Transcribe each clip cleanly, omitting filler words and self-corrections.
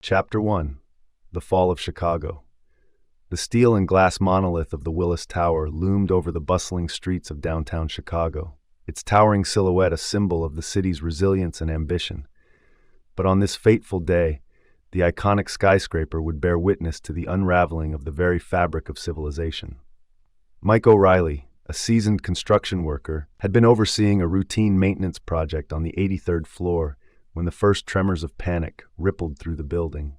Chapter 1: The Fall of Chicago. The steel and glass monolith of the Willis Tower loomed over the bustling streets of downtown Chicago, its towering silhouette a symbol of the city's resilience and ambition. But on this fateful day, the iconic skyscraper would bear witness to the unraveling of the very fabric of civilization. Mike O'Reilly, a seasoned construction worker, had been overseeing a routine maintenance project on the 83rd floor when the first tremors of panic rippled through the building.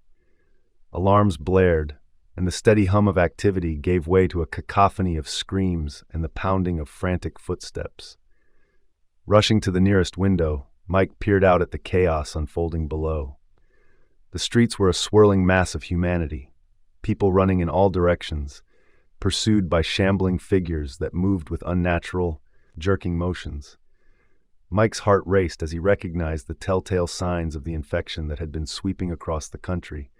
Alarms blared, and the steady hum of activity gave way to a cacophony of screams and the pounding of frantic footsteps. Rushing to the nearest window, Mike peered out at the chaos unfolding below. The streets were a swirling mass of humanity, people running in all directions, pursued by shambling figures that moved with unnatural, jerking motions. Mike's heart raced as he recognized the telltale signs of the infection that had been sweeping across the country.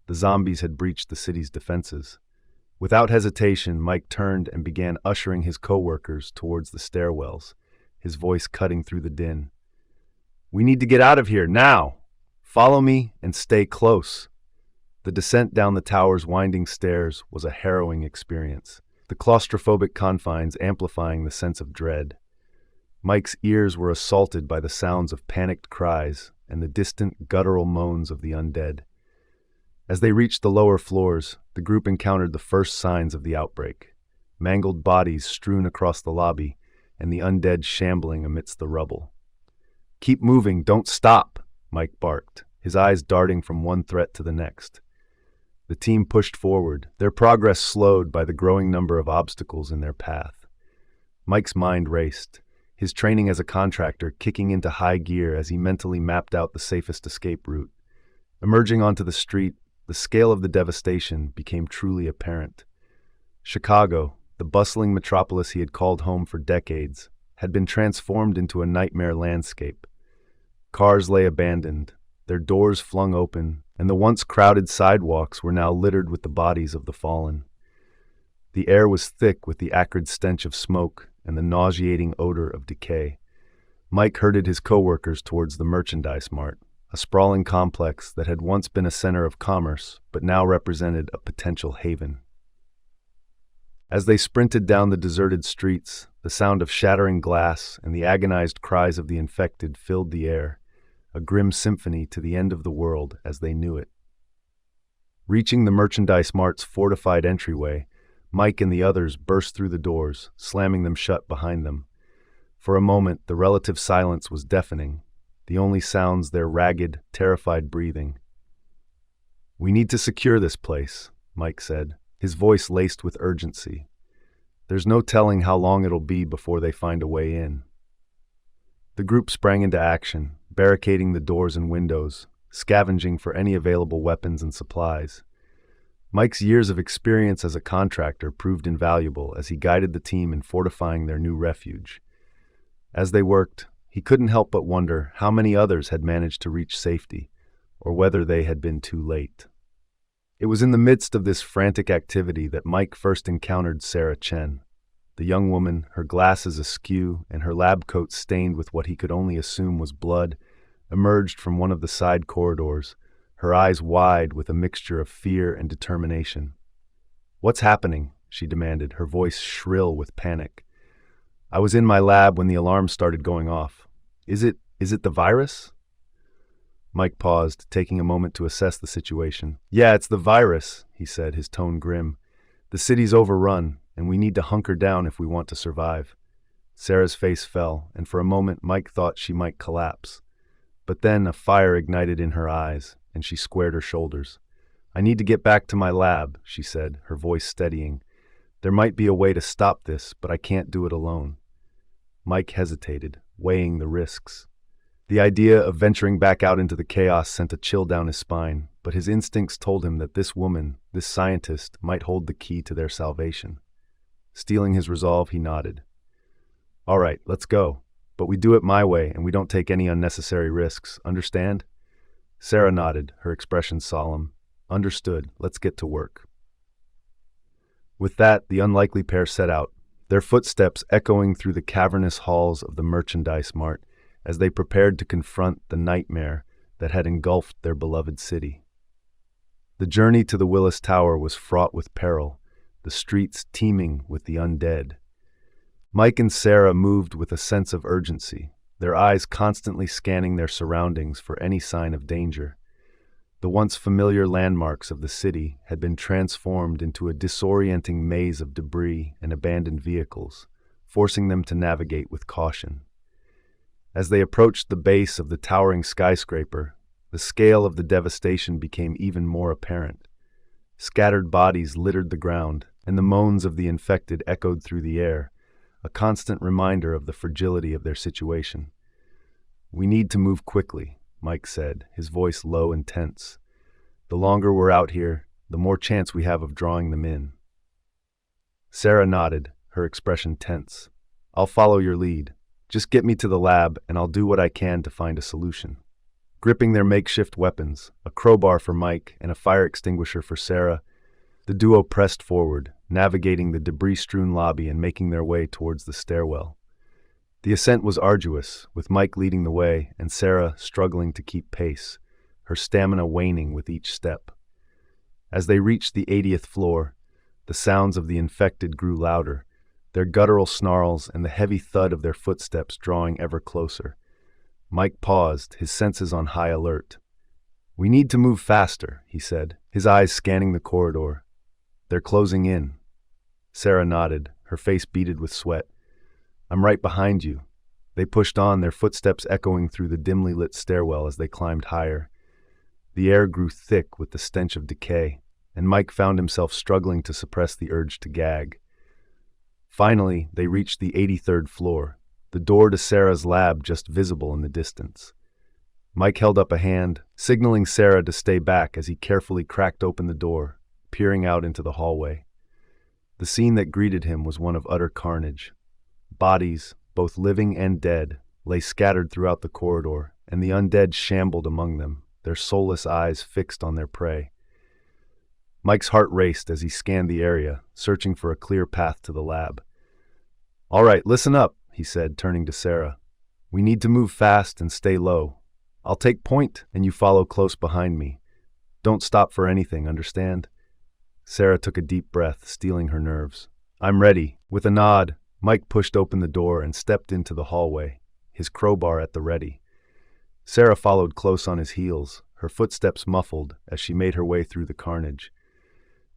The zombies had breached the city's defenses. Without hesitation, Mike turned and began ushering his co-workers towards the stairwells, his voice cutting through the din. "We need to get out of here, now! Follow me and stay close." The descent down the tower's winding stairs was a harrowing experience, the claustrophobic confines amplifying the sense of dread. Mike's ears were assaulted by the sounds of panicked cries and the distant guttural moans of the undead. As they reached the lower floors, the group encountered the first signs of the outbreak: mangled bodies strewn across the lobby and the undead shambling amidst the rubble. "Keep moving, don't stop," Mike barked, his eyes darting from one threat to the next. The team pushed forward, their progress slowed by the growing number of obstacles in their path. Mike's mind raced, his training as a contractor kicking into high gear as he mentally mapped out the safest escape route. Emerging onto the street, the scale of the devastation became truly apparent. Chicago, the bustling metropolis he had called home for decades, had been transformed into a nightmare landscape. Cars lay abandoned, their doors flung open, and the once crowded sidewalks were now littered with the bodies of the fallen. The air was thick with the acrid stench of smoke and the nauseating odor of decay. Mike herded his co-workers towards the merchandise mart, a sprawling complex that had once been a center of commerce but now represented a potential haven. As they sprinted down the deserted streets, the sound of shattering glass and the agonized cries of the infected filled the air, a grim symphony to the end of the world as they knew it. Reaching the merchandise mart's fortified entryway, Mike and the others burst through the doors, slamming them shut behind them. For a moment, the relative silence was deafening, the only sounds their ragged, terrified breathing. "We need to secure this place," Mike said, his voice laced with urgency. "There's no telling how long it'll be before they find a way in." The group sprang into action, barricading the doors and windows, scavenging for any available weapons and supplies. Mike's years of experience as a contractor proved invaluable as he guided the team in fortifying their new refuge. As they worked, he couldn't help but wonder how many others had managed to reach safety, or whether they had been too late. It was in the midst of this frantic activity that Mike first encountered Sarah Chen. The young woman, her glasses askew and her lab coat stained with what he could only assume was blood, emerged from one of the side corridors, her eyes wide with a mixture of fear and determination. "What's happening?" she demanded, her voice shrill with panic. "I was in my lab when the alarm started going off. Is it the virus?" Mike paused, taking a moment to assess the situation. "Yeah, it's the virus," he said, his tone grim. "The city's overrun, and we need to hunker down if we want to survive." Sarah's face fell, and for a moment Mike thought she might collapse. But then a fire ignited in her eyes, and she squared her shoulders. "I need to get back to my lab," she said, her voice steadying. "There might be a way to stop this, but I can't do it alone." Mike hesitated, weighing the risks. The idea of venturing back out into the chaos sent a chill down his spine, but his instincts told him that this woman, this scientist, might hold the key to their salvation. Steeling his resolve, he nodded. "All right, let's go. But we do it my way, and we don't take any unnecessary risks, understand?" Sarah nodded, her expression solemn. "Understood. Let's get to work." With that, the unlikely pair set out, their footsteps echoing through the cavernous halls of the merchandise mart as they prepared to confront the nightmare that had engulfed their beloved city. The journey to the Willis Tower was fraught with peril, the streets teeming with the undead. Mike and Sarah moved with a sense of urgency, their eyes constantly scanning their surroundings for any sign of danger. The once familiar landmarks of the city had been transformed into a disorienting maze of debris and abandoned vehicles, forcing them to navigate with caution. As they approached the base of the towering skyscraper, the scale of the devastation became even more apparent. Scattered bodies littered the ground, and the moans of the infected echoed through the air, a constant reminder of the fragility of their situation. "We need to move quickly," Mike said, his voice low and tense. "The longer we're out here, the more chance we have of drawing them in." Sarah nodded, her expression tense. "I'll follow your lead. Just get me to the lab, and I'll do what I can to find a solution." Gripping their makeshift weapons, a crowbar for Mike and a fire extinguisher for Sarah, the duo pressed forward, navigating the debris-strewn lobby and making their way towards the stairwell. The ascent was arduous, with Mike leading the way and Sarah struggling to keep pace, her stamina waning with each step. As they reached the 80th floor, the sounds of the infected grew louder, their guttural snarls and the heavy thud of their footsteps drawing ever closer. Mike paused, his senses on high alert. "We need to move faster," he said, his eyes scanning the corridor. "They're closing in." Sarah nodded, her face beaded with sweat. "I'm right behind you." They pushed on, their footsteps echoing through the dimly lit stairwell as they climbed higher. The air grew thick with the stench of decay, and Mike found himself struggling to suppress the urge to gag. Finally, they reached the 83rd floor, the door to Sarah's lab just visible in the distance. Mike held up a hand, signaling Sarah to stay back as he carefully cracked open the door, peering out into the hallway. The scene that greeted him was one of utter carnage. Bodies, both living and dead, lay scattered throughout the corridor, and the undead shambled among them, their soulless eyes fixed on their prey. Mike's heart raced as he scanned the area, searching for a clear path to the lab. "All right, listen up," he said, turning to Sarah. "We need to move fast and stay low. I'll take point, and you follow close behind me. Don't stop for anything, understand?" Sarah took a deep breath, steeling her nerves. "I'm ready." With a nod, Mike pushed open the door and stepped into the hallway, his crowbar at the ready. Sarah followed close on his heels, her footsteps muffled as she made her way through the carnage.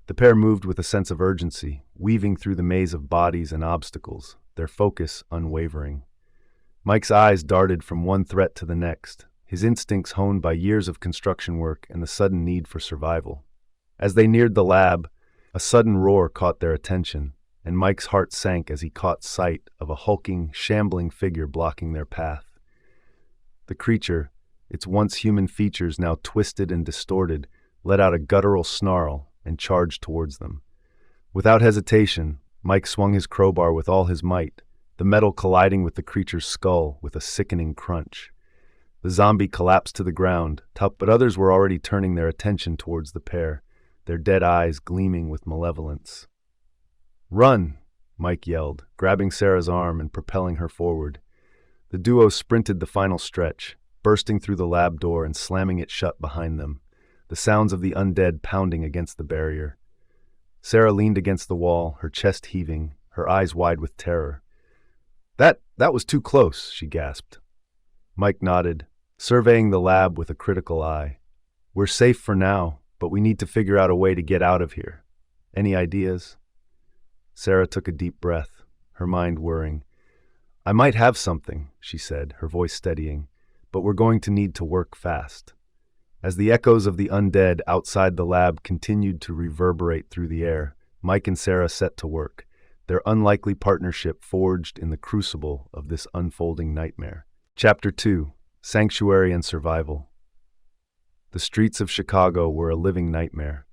The pair moved with a sense of urgency, weaving through the maze of bodies and obstacles, their focus unwavering. Mike's eyes darted from one threat to the next, his instincts honed by years of construction work and the sudden need for survival. As they neared the lab, a sudden roar caught their attention, and Mike's heart sank as he caught sight of a hulking, shambling figure blocking their path. The creature, its once human features now twisted and distorted, let out a guttural snarl and charged towards them. Without hesitation, Mike swung his crowbar with all his might, the metal colliding with the creature's skull with a sickening crunch. The zombie collapsed to the ground, but others were already turning their attention towards the pair, their dead eyes gleaming with malevolence. "Run!" Mike yelled, grabbing Sarah's arm and propelling her forward. The duo sprinted the final stretch, bursting through the lab door and slamming it shut behind them, the sounds of the undead pounding against the barrier. Sarah leaned against the wall, her chest heaving, her eyes wide with terror. That was too close," she gasped. Mike nodded, surveying the lab with a critical eye. "We're safe for now, but we need to figure out a way to get out of here. Any ideas?" Sarah took a deep breath, her mind whirring. "I might have something," she said, her voice steadying, "but we're going to need to work fast." As the echoes of the undead outside the lab continued to reverberate through the air, Mike and Sarah set to work, their unlikely partnership forged in the crucible of this unfolding nightmare. Chapter 2: Sanctuary and Survival. The streets of Chicago were a living nightmare.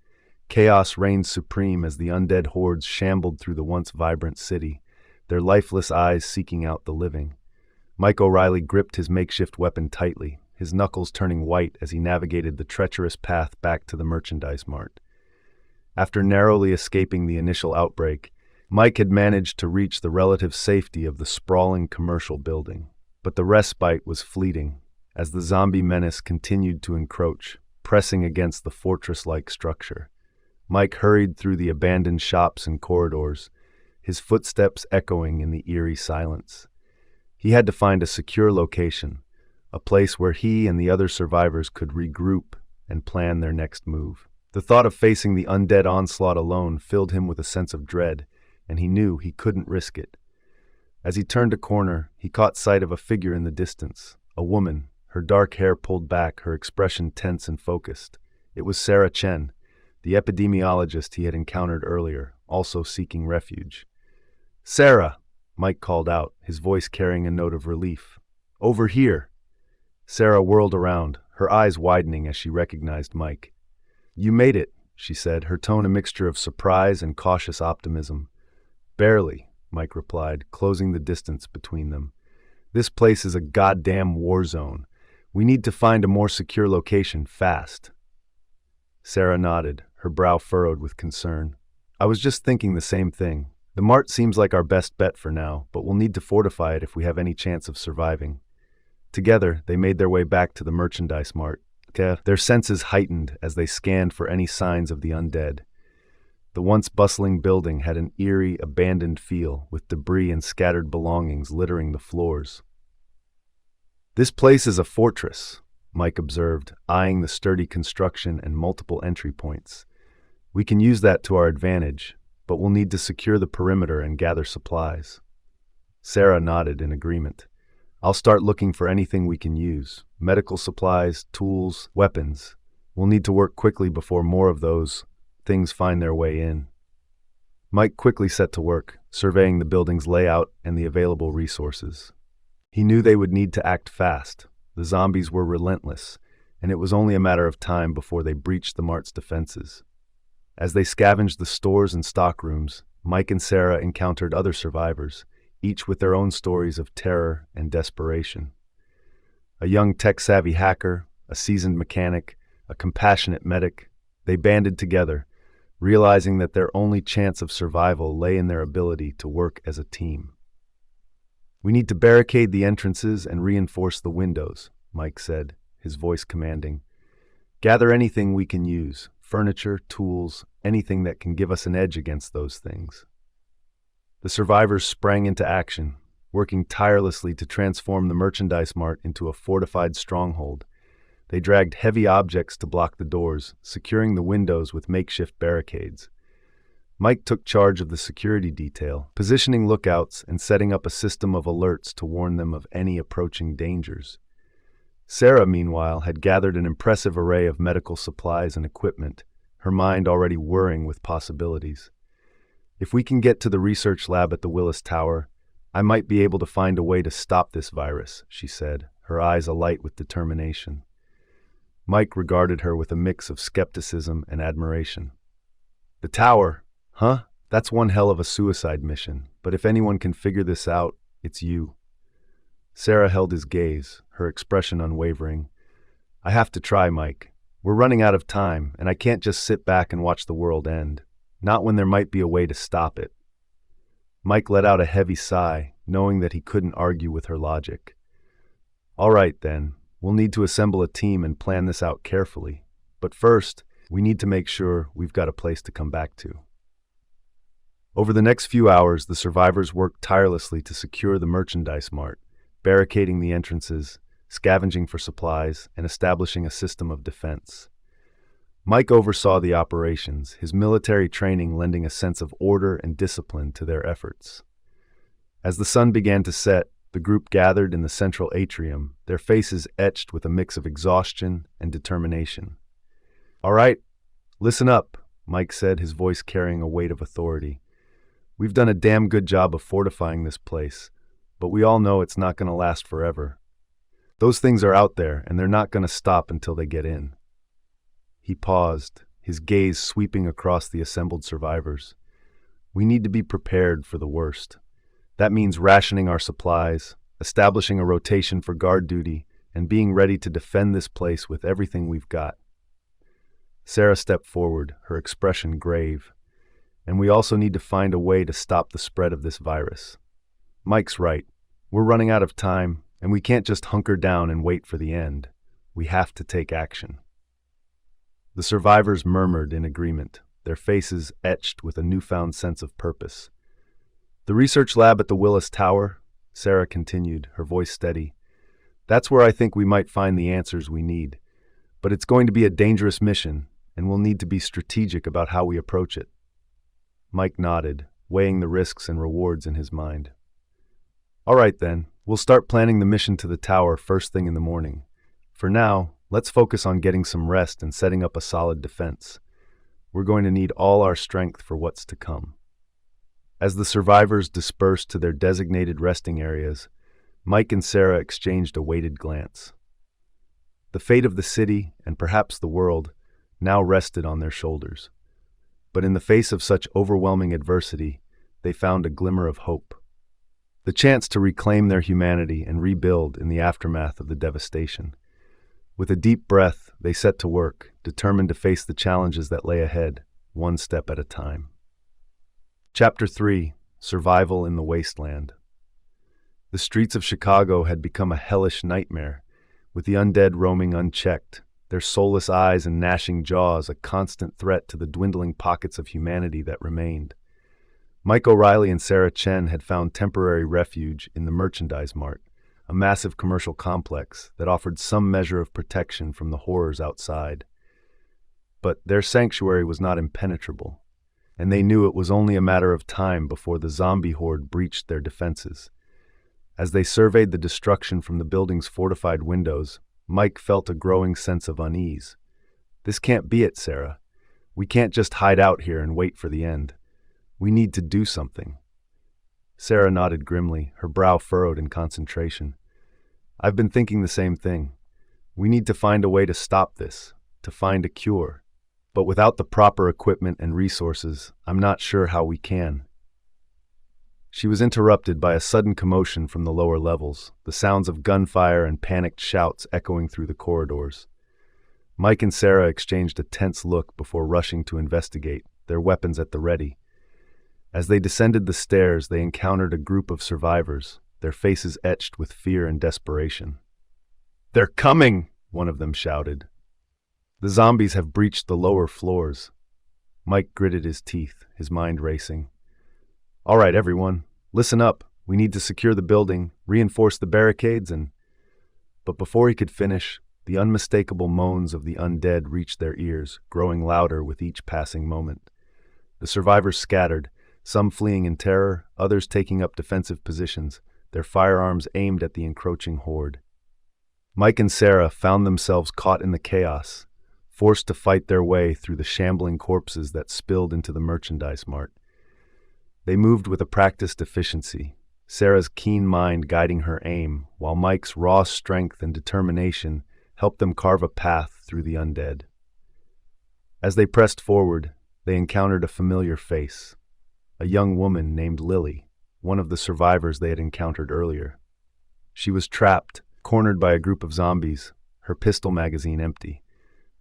Chaos reigned supreme as the undead hordes shambled through the once vibrant city, their lifeless eyes seeking out the living. Mike O'Reilly gripped his makeshift weapon tightly, his knuckles turning white as he navigated the treacherous path back to the merchandise mart. After narrowly escaping the initial outbreak, Mike had managed to reach the relative safety of the sprawling commercial building. But the respite was fleeting, as the zombie menace continued to encroach, pressing against the fortress-like structure. Mike hurried through the abandoned shops and corridors, his footsteps echoing in the eerie silence. He had to find a secure location, a place where he and the other survivors could regroup and plan their next move. The thought of facing the undead onslaught alone filled him with a sense of dread, and he knew he couldn't risk it. As he turned a corner, he caught sight of a figure in the distance, a woman, her dark hair pulled back, her expression tense and focused. It was Sarah Chen, the epidemiologist he had encountered earlier, also seeking refuge. "Sarah!" Mike called out, his voice carrying a note of relief. "Over here!" Sarah whirled around, her eyes widening as she recognized Mike. "You made it," she said, her tone a mixture of surprise and cautious optimism. "Barely," Mike replied, closing the distance between them. "This place is a goddamn war zone. We need to find a more secure location fast." Sarah nodded, her brow furrowed with concern. "I was just thinking the same thing. The mart seems like our best bet for now, but we'll need to fortify it if we have any chance of surviving." Together, they made their way back to the merchandise mart, their senses heightened as they scanned for any signs of the undead. The once bustling building had an eerie, abandoned feel, with debris and scattered belongings littering the floors. "This place is a fortress," Mike observed, eyeing the sturdy construction and multiple entry points. "We can use that to our advantage, but we'll need to secure the perimeter and gather supplies." Sarah nodded in agreement. "I'll start looking for anything we can use. Medical supplies, tools, weapons. We'll need to work quickly before more of those things find their way in." Mike quickly set to work, surveying the building's layout and the available resources. He knew they would need to act fast. The zombies were relentless, and it was only a matter of time before they breached the mart's defenses. As they scavenged the stores and stockrooms, Mike and Sarah encountered other survivors, each with their own stories of terror and desperation. A young tech-savvy hacker, a seasoned mechanic, a compassionate medic, they banded together, realizing that their only chance of survival lay in their ability to work as a team. "We need to barricade the entrances and reinforce the windows," Mike said, his voice commanding. "Gather anything we can use, furniture, tools, anything that can give us an edge against those things." The survivors sprang into action, working tirelessly to transform the merchandise mart into a fortified stronghold. They dragged heavy objects to block the doors, securing the windows with makeshift barricades. Mike took charge of the security detail, positioning lookouts and setting up a system of alerts to warn them of any approaching dangers. Sarah, meanwhile, had gathered an impressive array of medical supplies and equipment, her mind already whirring with possibilities. "If we can get to the research lab at the Willis Tower, I might be able to find a way to stop this virus," she said, her eyes alight with determination. Mike regarded her with a mix of skepticism and admiration. "The tower? Huh? That's one hell of a suicide mission, but if anyone can figure this out, it's you." Sarah held his gaze, her expression unwavering. "I have to try, Mike. We're running out of time, and I can't just sit back and watch the world end. Not when there might be a way to stop it." Mike let out a heavy sigh, knowing that he couldn't argue with her logic. "All right, then. We'll need to assemble a team and plan this out carefully. But first, we need to make sure we've got a place to come back to." Over the next few hours, the survivors worked tirelessly to secure the merchandise mart, barricading the entrances, scavenging for supplies, and establishing a system of defense. Mike oversaw the operations, his military training lending a sense of order and discipline to their efforts. As the sun began to set, the group gathered in the central atrium, their faces etched with a mix of exhaustion and determination. "All right, listen up," Mike said, his voice carrying a weight of authority. "We've done a damn good job of fortifying this place, but we all know it's not going to last forever. Those things are out there, and they're not going to stop until they get in." He paused, his gaze sweeping across the assembled survivors. "We need to be prepared for the worst. That means rationing our supplies, establishing a rotation for guard duty, and being ready to defend this place with everything we've got." Sarah stepped forward, her expression grave. "And we also need to find a way to stop the spread of this virus. Mike's right. We're running out of time, and we can't just hunker down and wait for the end. We have to take action." The survivors murmured in agreement, their faces etched with a newfound sense of purpose. "The research lab at the Willis Tower," Sarah continued, her voice steady. "That's where I think we might find the answers we need. But it's going to be a dangerous mission, and we'll need to be strategic about how we approach it." Mike nodded, weighing the risks and rewards in his mind. "All right then, we'll start planning the mission to the tower first thing in the morning. For now, let's focus on getting some rest and setting up a solid defense. We're going to need all our strength for what's to come." As the survivors dispersed to their designated resting areas, Mike and Sarah exchanged a weighted glance. The fate of the city, and perhaps the world, now rested on their shoulders. But in the face of such overwhelming adversity, they found a glimmer of hope. The chance to reclaim their humanity and rebuild in the aftermath of the devastation. With a deep breath, they set to work, determined to face the challenges that lay ahead, one step at a time. Chapter 3: Survival in the Wasteland. The streets of Chicago had become a hellish nightmare, with the undead roaming unchecked, their soulless eyes and gnashing jaws a constant threat to the dwindling pockets of humanity that remained. Mike O'Reilly and Sarah Chen had found temporary refuge in the Merchandise Mart, a massive commercial complex that offered some measure of protection from the horrors outside. But their sanctuary was not impenetrable, and they knew it was only a matter of time before the zombie horde breached their defenses. As they surveyed the destruction from the building's fortified windows, Mike felt a growing sense of unease. "This can't be it, Sarah. We can't just hide out here and wait for the end. We need to do something." Sarah nodded grimly, her brow furrowed in concentration. "I've been thinking the same thing. We need to find a way to stop this, to find a cure. But without the proper equipment and resources, I'm not sure how we can." She was interrupted by a sudden commotion from the lower levels, the sounds of gunfire and panicked shouts echoing through the corridors. Mike and Sarah exchanged a tense look before rushing to investigate, their weapons at the ready. As they descended the stairs, they encountered a group of survivors, their faces etched with fear and desperation. "They're coming!" one of them shouted. "The zombies have breached the lower floors." Mike gritted his teeth, his mind racing. "All right, everyone, listen up. We need to secure the building, reinforce the barricades, and—" But before he could finish, the unmistakable moans of the undead reached their ears, growing louder with each passing moment. The survivors scattered, some fleeing in terror, others taking up defensive positions, their firearms aimed at the encroaching horde. Mike and Sarah found themselves caught in the chaos, forced to fight their way through the shambling corpses that spilled into the Merchandise Mart. They moved with a practiced efficiency, Sarah's keen mind guiding her aim, while Mike's raw strength and determination helped them carve a path through the undead. As they pressed forward, they encountered a familiar face, a young woman named Lily, one of the survivors they had encountered earlier. She was trapped, cornered by a group of zombies, her pistol magazine empty.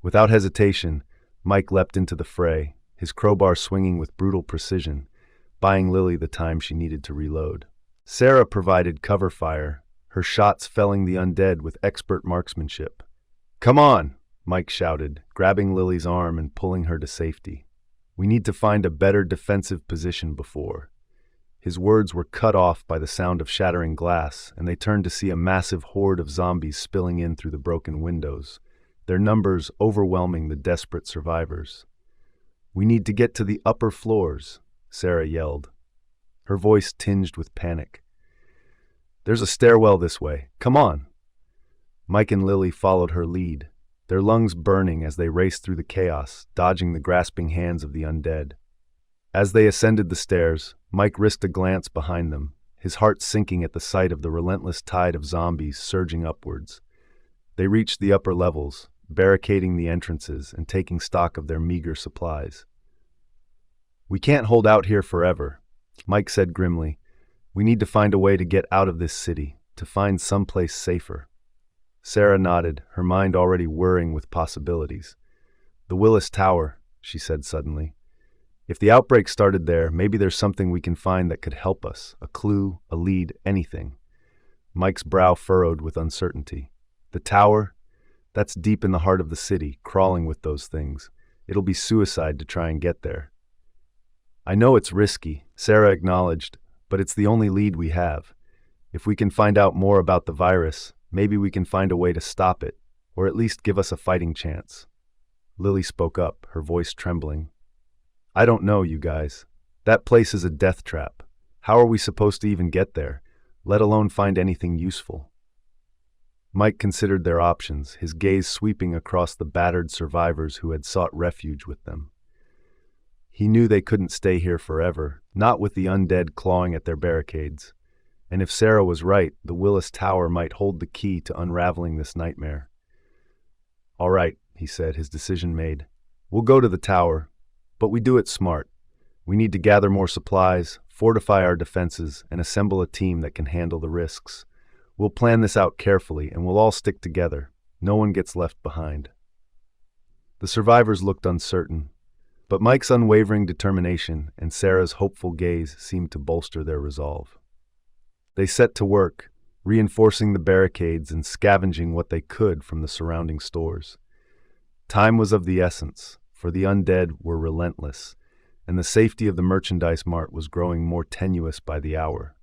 Without hesitation, Mike leapt into the fray, his crowbar swinging with brutal precision, buying Lily the time she needed to reload. Sarah provided cover fire, her shots felling the undead with expert marksmanship. "Come on!" Mike shouted, grabbing Lily's arm and pulling her to safety. "We need to find a better defensive position before." His words were cut off by the sound of shattering glass, and they turned to see a massive horde of zombies spilling in through the broken windows, their numbers overwhelming the desperate survivors. "We need to get to the upper floors," Sarah yelled, her voice tinged with panic. "There's a stairwell this way. Come on!" Mike and Lily followed her lead, their lungs burning as they raced through the chaos, dodging the grasping hands of the undead. As they ascended the stairs, Mike risked a glance behind them, his heart sinking at the sight of the relentless tide of zombies surging upwards. They reached the upper levels, barricading the entrances and taking stock of their meager supplies. "We can't hold out here forever," Mike said grimly. "We need to find a way to get out of this city, to find someplace safer." Sarah nodded, her mind already whirring with possibilities. "The Willis Tower," she said suddenly. "If the outbreak started there, maybe there's something we can find that could help us, a clue, a lead, anything." Mike's brow furrowed with uncertainty. "The tower? That's deep in the heart of the city, crawling with those things. It'll be suicide to try and get there. I know it's risky, Sarah acknowledged, but it's the only lead we have. If we can find out more about the virus, maybe we can find a way to stop it, or at least give us a fighting chance. Lily spoke up, her voice trembling. I don't know, you guys. That place is a death trap. How are we supposed to even get there, let alone find anything useful? Mike considered their options, his gaze sweeping across the battered survivors who had sought refuge with them. He knew they couldn't stay here forever, not with the undead clawing at their barricades. And if Sarah was right, the Willis Tower might hold the key to unraveling this nightmare. All right, he said, his decision made. We'll go to the tower, but we do it smart. We need to gather more supplies, fortify our defenses, and assemble a team that can handle the risks. We'll plan this out carefully, and we'll all stick together. No one gets left behind. The survivors looked uncertain, but Mike's unwavering determination and Sarah's hopeful gaze seemed to bolster their resolve. They set to work, reinforcing the barricades and scavenging what they could from the surrounding stores. Time was of the essence, for the undead were relentless, and the safety of the merchandise mart was growing more tenuous by the hour.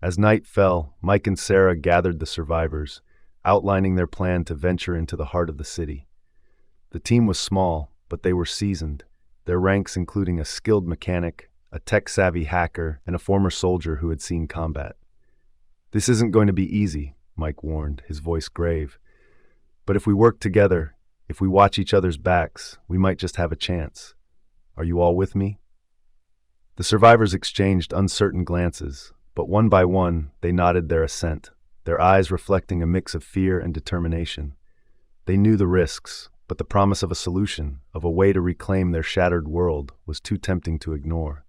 As night fell, Mike and Sarah gathered the survivors, outlining their plan to venture into the heart of the city. The team was small, but they were seasoned, their ranks including a skilled mechanic, a tech-savvy hacker, and a former soldier who had seen combat. This isn't going to be easy, Mike warned, his voice grave. But if we work together, if we watch each other's backs, we might just have a chance. Are you all with me? The survivors exchanged uncertain glances, but one by one, they nodded their assent, their eyes reflecting a mix of fear and determination. They knew the risks, but the promise of a solution, of a way to reclaim their shattered world, was too tempting to ignore.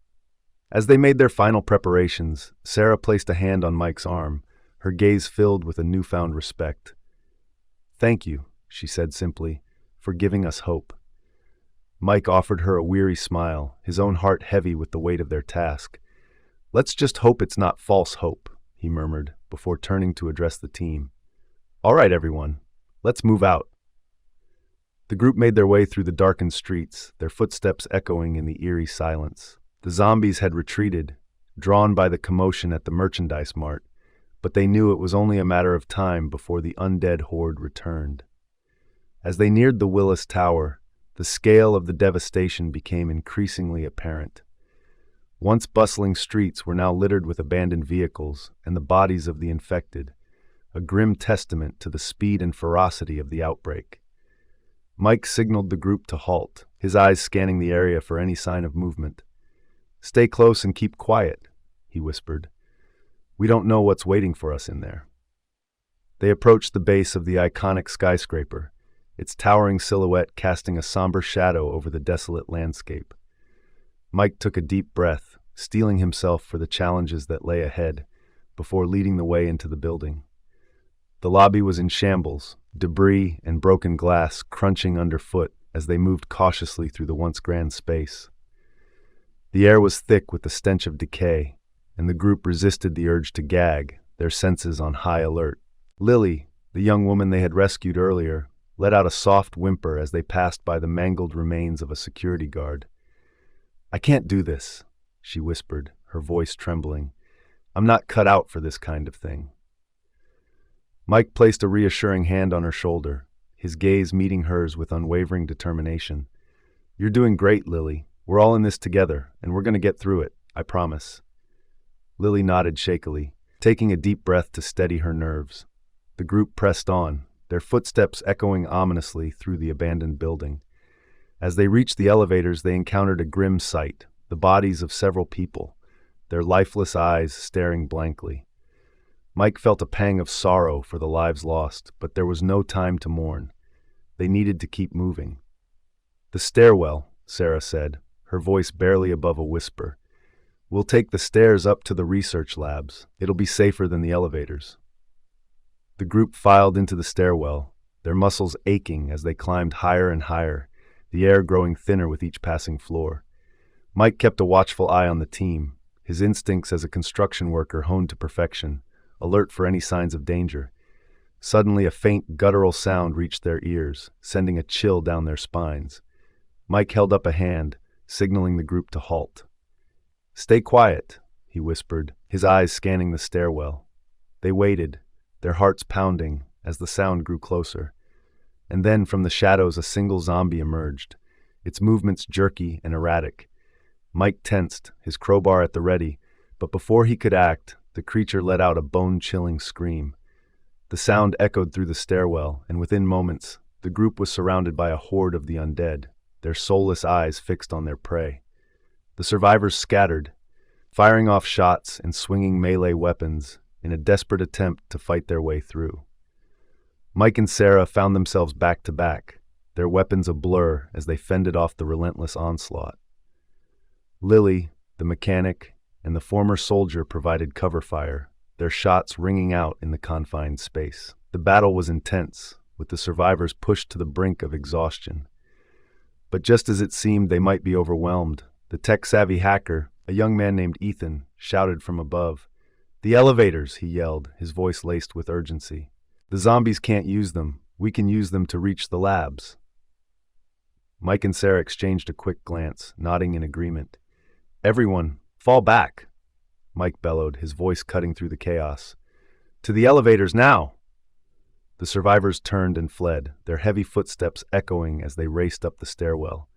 As they made their final preparations, Sarah placed a hand on Mike's arm, her gaze filled with a newfound respect. "Thank you," she said simply, "for giving us hope." Mike offered her a weary smile, his own heart heavy with the weight of their task. "Let's just hope it's not false hope," he murmured, before turning to address the team. "All right, everyone, let's move out." The group made their way through the darkened streets, their footsteps echoing in the eerie silence. The zombies had retreated, drawn by the commotion at the merchandise mart, but they knew it was only a matter of time before the undead horde returned. As they neared the Willis Tower, the scale of the devastation became increasingly apparent. Once bustling streets were now littered with abandoned vehicles and the bodies of the infected, a grim testament to the speed and ferocity of the outbreak. Mike signaled the group to halt, his eyes scanning the area for any sign of movement. "Stay close and keep quiet," he whispered. "We don't know what's waiting for us in there." They approached the base of the iconic skyscraper, its towering silhouette casting a somber shadow over the desolate landscape. Mike took a deep breath, steeling himself for the challenges that lay ahead, before leading the way into the building. The lobby was in shambles, debris and broken glass crunching underfoot as they moved cautiously through the once grand space. The air was thick with the stench of decay, and the group resisted the urge to gag, their senses on high alert. Lily, the young woman they had rescued earlier, let out a soft whimper as they passed by the mangled remains of a security guard. "I can't do this," she whispered, her voice trembling. "I'm not cut out for this kind of thing." Mike placed a reassuring hand on her shoulder, his gaze meeting hers with unwavering determination. "You're doing great, Lily. We're all in this together, and we're going to get through it, I promise." Lily nodded shakily, taking a deep breath to steady her nerves. The group pressed on, their footsteps echoing ominously through the abandoned building. As they reached the elevators, they encountered a grim sight, the bodies of several people, their lifeless eyes staring blankly. Mike felt a pang of sorrow for the lives lost, but there was no time to mourn. They needed to keep moving. "The stairwell," Sarah said, her voice barely above a whisper. "We'll take the stairs up to the research labs. It'll be safer than the elevators." The group filed into the stairwell, their muscles aching as they climbed higher and higher, the air growing thinner with each passing floor. Mike kept a watchful eye on the team, his instincts as a construction worker honed to perfection, alert for any signs of danger. Suddenly, a faint guttural sound reached their ears, sending a chill down their spines. Mike held up a hand, signaling the group to halt. "Stay quiet," he whispered, his eyes scanning the stairwell. They waited, their hearts pounding, as the sound grew closer. And then, from the shadows, a single zombie emerged, its movements jerky and erratic. Mike tensed, his crowbar at the ready, but before he could act, the creature let out a bone-chilling scream. The sound echoed through the stairwell, and within moments, the group was surrounded by a horde of the undead, their soulless eyes fixed on their prey. The survivors scattered, firing off shots and swinging melee weapons in a desperate attempt to fight their way through. Mike and Sarah found themselves back to back, their weapons a blur as they fended off the relentless onslaught. Lily, the mechanic, and the former soldier provided cover fire, their shots ringing out in the confined space. The battle was intense, with the survivors pushed to the brink of exhaustion. But just as it seemed they might be overwhelmed, the tech-savvy hacker, a young man named Ethan, shouted from above. "The elevators," he yelled, his voice laced with urgency. "The zombies can't use them. We can use them to reach the labs." Mike and Sarah exchanged a quick glance, nodding in agreement. "Everyone, fall back," Mike bellowed, his voice cutting through the chaos. "To the elevators now!" The survivors turned and fled, their heavy footsteps echoing as they raced up the stairwell.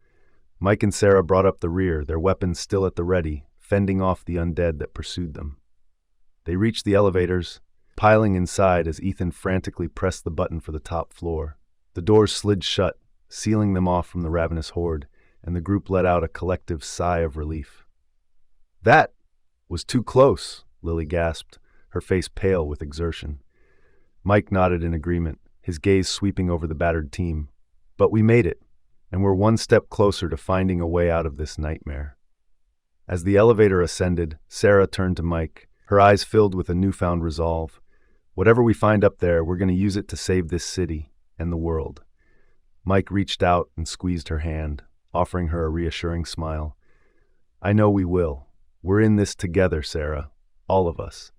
Mike and Sarah brought up the rear, their weapons still at the ready, fending off the undead that pursued them. They reached the elevators, piling inside as Ethan frantically pressed the button for the top floor. The doors slid shut, sealing them off from the ravenous horde, and the group let out a collective sigh of relief. "That was too close," Lily gasped, her face pale with exertion. Mike nodded in agreement, his gaze sweeping over the battered team. "But we made it, and we're one step closer to finding a way out of this nightmare." As the elevator ascended, Sarah turned to Mike, her eyes filled with a newfound resolve. "Whatever we find up there, we're going to use it to save this city and the world." Mike reached out and squeezed her hand, offering her a reassuring smile. "I know we will. We're in this together, Sarah. All of us."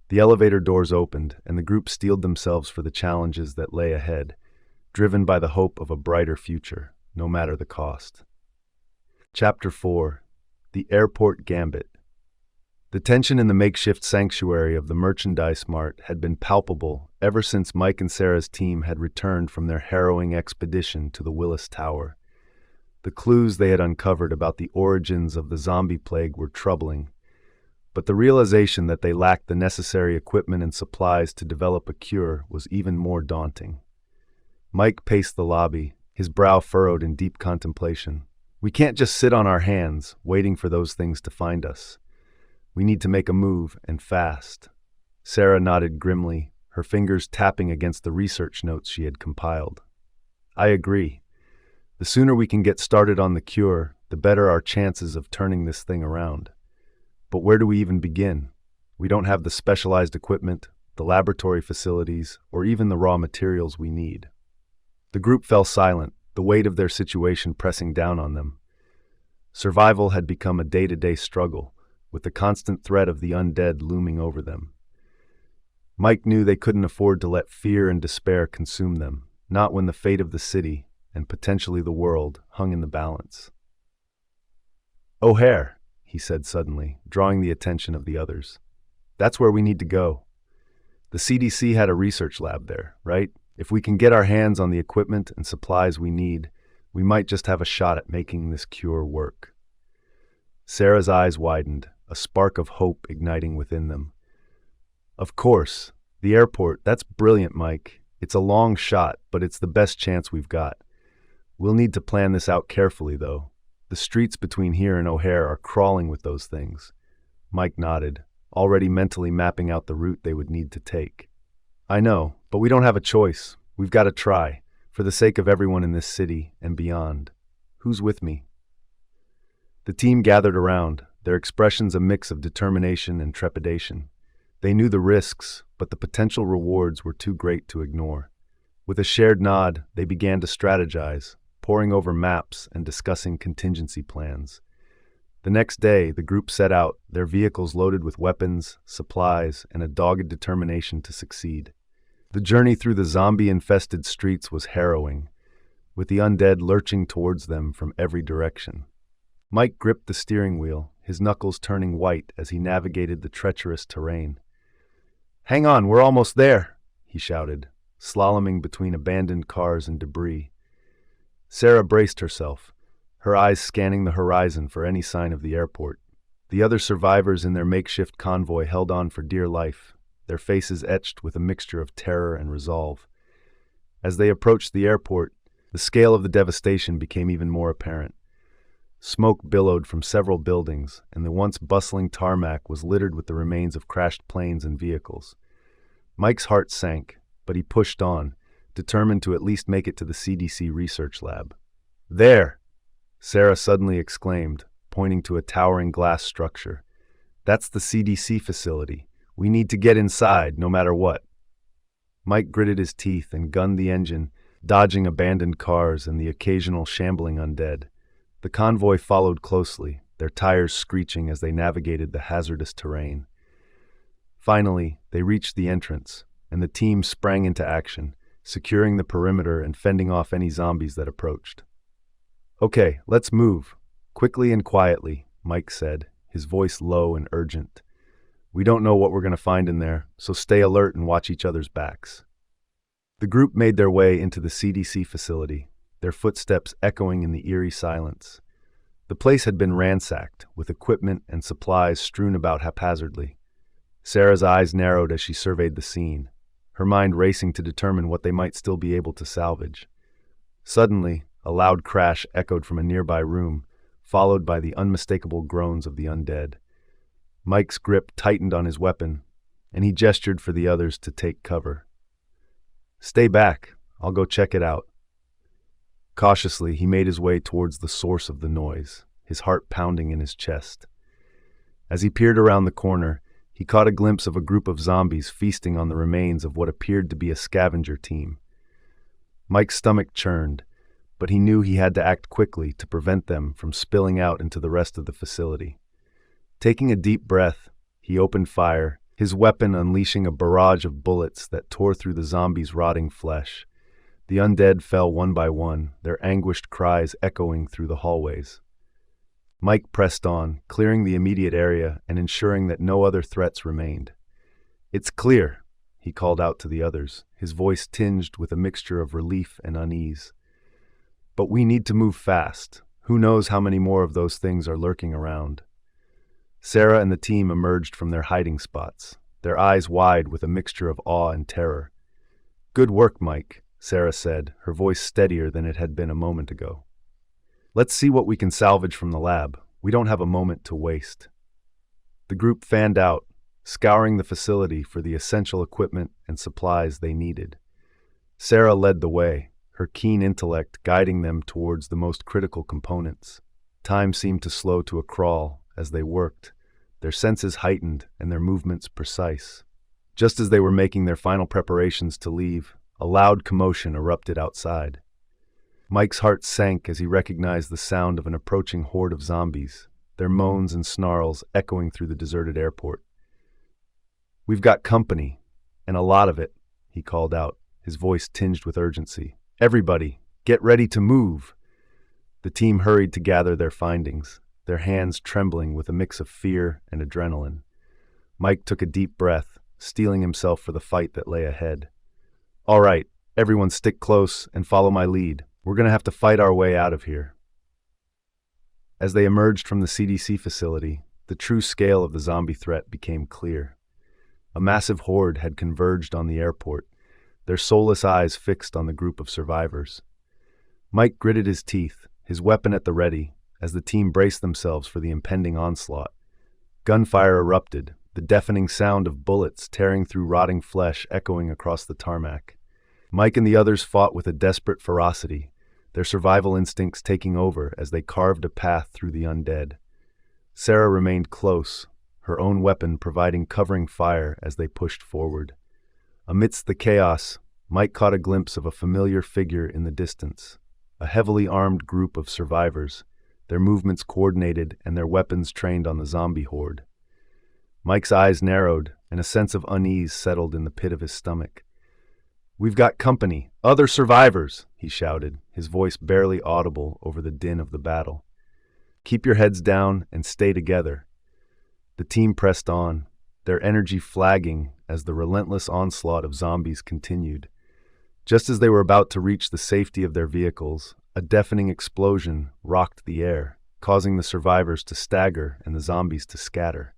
The elevator doors opened, and the group steeled themselves for the challenges that lay ahead, driven by the hope of a brighter future, no matter the cost. Chapter 4. The Airport Gambit. The tension in the makeshift sanctuary of the Merchandise Mart had been palpable ever since Mike and Sarah's team had returned from their harrowing expedition to the Willis Tower. The clues they had uncovered about the origins of the zombie plague were troubling, but the realization that they lacked the necessary equipment and supplies to develop a cure was even more daunting. Mike paced the lobby, his brow furrowed in deep contemplation. "We can't just sit on our hands, waiting for those things to find us. We need to make a move, and fast." Sarah nodded grimly, her fingers tapping against the research notes she had compiled. "I agree. The sooner we can get started on the cure, the better our chances of turning this thing around. But where do we even begin? We don't have the specialized equipment, the laboratory facilities, or even the raw materials we need." The group fell silent, the weight of their situation pressing down on them. Survival had become a day-to-day struggle, with the constant threat of the undead looming over them. Mike knew they couldn't afford to let fear and despair consume them, not when the fate of the city, and potentially the world, hung in the balance. "O'Hare," he said suddenly, drawing the attention of the others. "That's where we need to go. The CDC had a research lab there, right? If we can get our hands on the equipment and supplies we need, we might just have a shot at making this cure work." Sarah's eyes widened, a spark of hope igniting within them. "Of course. The airport, that's brilliant, Mike. It's a long shot, but it's the best chance we've got. We'll need to plan this out carefully, though. The streets between here and O'Hare are crawling with those things." Mike nodded, already mentally mapping out the route they would need to take. "I know, but we don't have a choice. We've got to try, for the sake of everyone in this city and beyond. Who's with me?" The team gathered around, their expressions a mix of determination and trepidation. They knew the risks, but the potential rewards were too great to ignore. With a shared nod, they began to strategize, poring over maps and discussing contingency plans. The next day, the group set out, their vehicles loaded with weapons, supplies, and a dogged determination to succeed. The journey through the zombie-infested streets was harrowing, with the undead lurching towards them from every direction. Mike gripped the steering wheel, his knuckles turning white as he navigated the treacherous terrain. "Hang on, we're almost there," he shouted, slaloming between abandoned cars and debris. Sarah braced herself, her eyes scanning the horizon for any sign of the airport. The other survivors in their makeshift convoy held on for dear life, their faces etched with a mixture of terror and resolve. As they approached the airport, the scale of the devastation became even more apparent. Smoke billowed from several buildings, and the once bustling tarmac was littered with the remains of crashed planes and vehicles. Mike's heart sank, but he pushed on, determined to at least make it to the CDC research lab. "There!" Sarah suddenly exclaimed, pointing to a towering glass structure. "That's the CDC facility. We need to get inside, no matter what." Mike gritted his teeth and gunned the engine, dodging abandoned cars and the occasional shambling undead. The convoy followed closely, their tires screeching as they navigated the hazardous terrain. Finally, they reached the entrance, and the team sprang into action, securing the perimeter and fending off any zombies that approached. "Okay, let's move." Quickly and quietly, Mike said, his voice low and urgent. "We don't know what we're going to find in there, so stay alert and watch each other's backs." The group made their way into the CDC facility, their footsteps echoing in the eerie silence. The place had been ransacked, with equipment and supplies strewn about haphazardly. Sarah's eyes narrowed as she surveyed the scene, her mind racing to determine what they might still be able to salvage. Suddenly, a loud crash echoed from a nearby room, followed by the unmistakable groans of the undead. Mike's grip tightened on his weapon, and he gestured for the others to take cover. "Stay back. I'll go check it out." Cautiously, he made his way towards the source of the noise, his heart pounding in his chest. As he peered around the corner, he caught a glimpse of a group of zombies feasting on the remains of what appeared to be a scavenger team. Mike's stomach churned, but he knew he had to act quickly to prevent them from spilling out into the rest of the facility. Taking a deep breath, he opened fire, his weapon unleashing a barrage of bullets that tore through the zombies' rotting flesh. The undead fell one by one, their anguished cries echoing through the hallways. Mike pressed on, clearing the immediate area and ensuring that no other threats remained. "It's clear," he called out to the others, his voice tinged with a mixture of relief and unease. "But we need to move fast. Who knows how many more of those things are lurking around." Sarah and the team emerged from their hiding spots, their eyes wide with a mixture of awe and terror. "Good work, Mike," Sarah said, her voice steadier than it had been a moment ago. "Let's see what we can salvage from the lab. We don't have a moment to waste." The group fanned out, scouring the facility for the essential equipment and supplies they needed. Sarah led the way, her keen intellect guiding them towards the most critical components. Time seemed to slow to a crawl as they worked, their senses heightened and their movements precise. Just as they were making their final preparations to leave, a loud commotion erupted outside. Mike's heart sank as he recognized the sound of an approaching horde of zombies, their moans and snarls echoing through the deserted airport. "We've got company, and a lot of it," he called out, his voice tinged with urgency. "Everybody, get ready to move." The team hurried to gather their findings, their hands trembling with a mix of fear and adrenaline. Mike took a deep breath, steeling himself for the fight that lay ahead. "All right, everyone stick close and follow my lead. We're going to have to fight our way out of here." As they emerged from the CDC facility, the true scale of the zombie threat became clear. A massive horde had converged on the airport, their soulless eyes fixed on the group of survivors. Mike gritted his teeth, his weapon at the ready, as the team braced themselves for the impending onslaught. Gunfire erupted, the deafening sound of bullets tearing through rotting flesh echoing across the tarmac. Mike and the others fought with a desperate ferocity, their survival instincts taking over as they carved a path through the undead. Sarah remained close, her own weapon providing covering fire as they pushed forward. Amidst the chaos, Mike caught a glimpse of a familiar figure in the distance, a heavily armed group of survivors, their movements coordinated and their weapons trained on the zombie horde. Mike's eyes narrowed, and a sense of unease settled in the pit of his stomach. "We've got company. Other survivors!" he shouted, his voice barely audible over the din of the battle. "Keep your heads down and stay together." The team pressed on, their energy flagging as the relentless onslaught of zombies continued. Just as they were about to reach the safety of their vehicles, a deafening explosion rocked the air, causing the survivors to stagger and the zombies to scatter.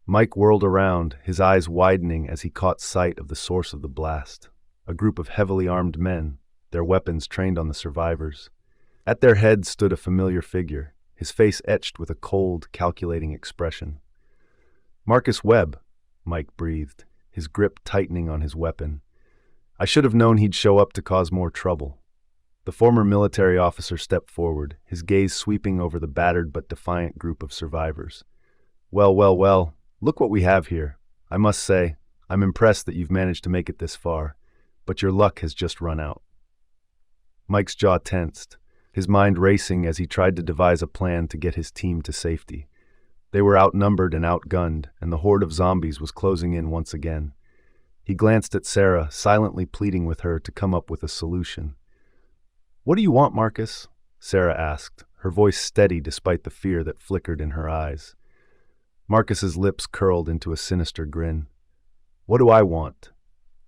Mike whirled around, his eyes widening as he caught sight of the source of the blast. A group of heavily armed men, their weapons trained on the survivors. At their head stood a familiar figure, his face etched with a cold, calculating expression. "Marcus Webb," Mike breathed, his grip tightening on his weapon. "I should have known he'd show up to cause more trouble." The former military officer stepped forward, his gaze sweeping over the battered but defiant group of survivors. Well, look what we have here. I must say, I'm impressed that you've managed to make it this far, but your luck has just run out." Mike's jaw tensed, his mind racing as he tried to devise a plan to get his team to safety. They were outnumbered and outgunned, and the horde of zombies was closing in once again. He glanced at Sarah, silently pleading with her to come up with a solution. "What do you want, Marcus?" Sarah asked, her voice steady despite the fear that flickered in her eyes. Marcus's lips curled into a sinister grin. "What do I want?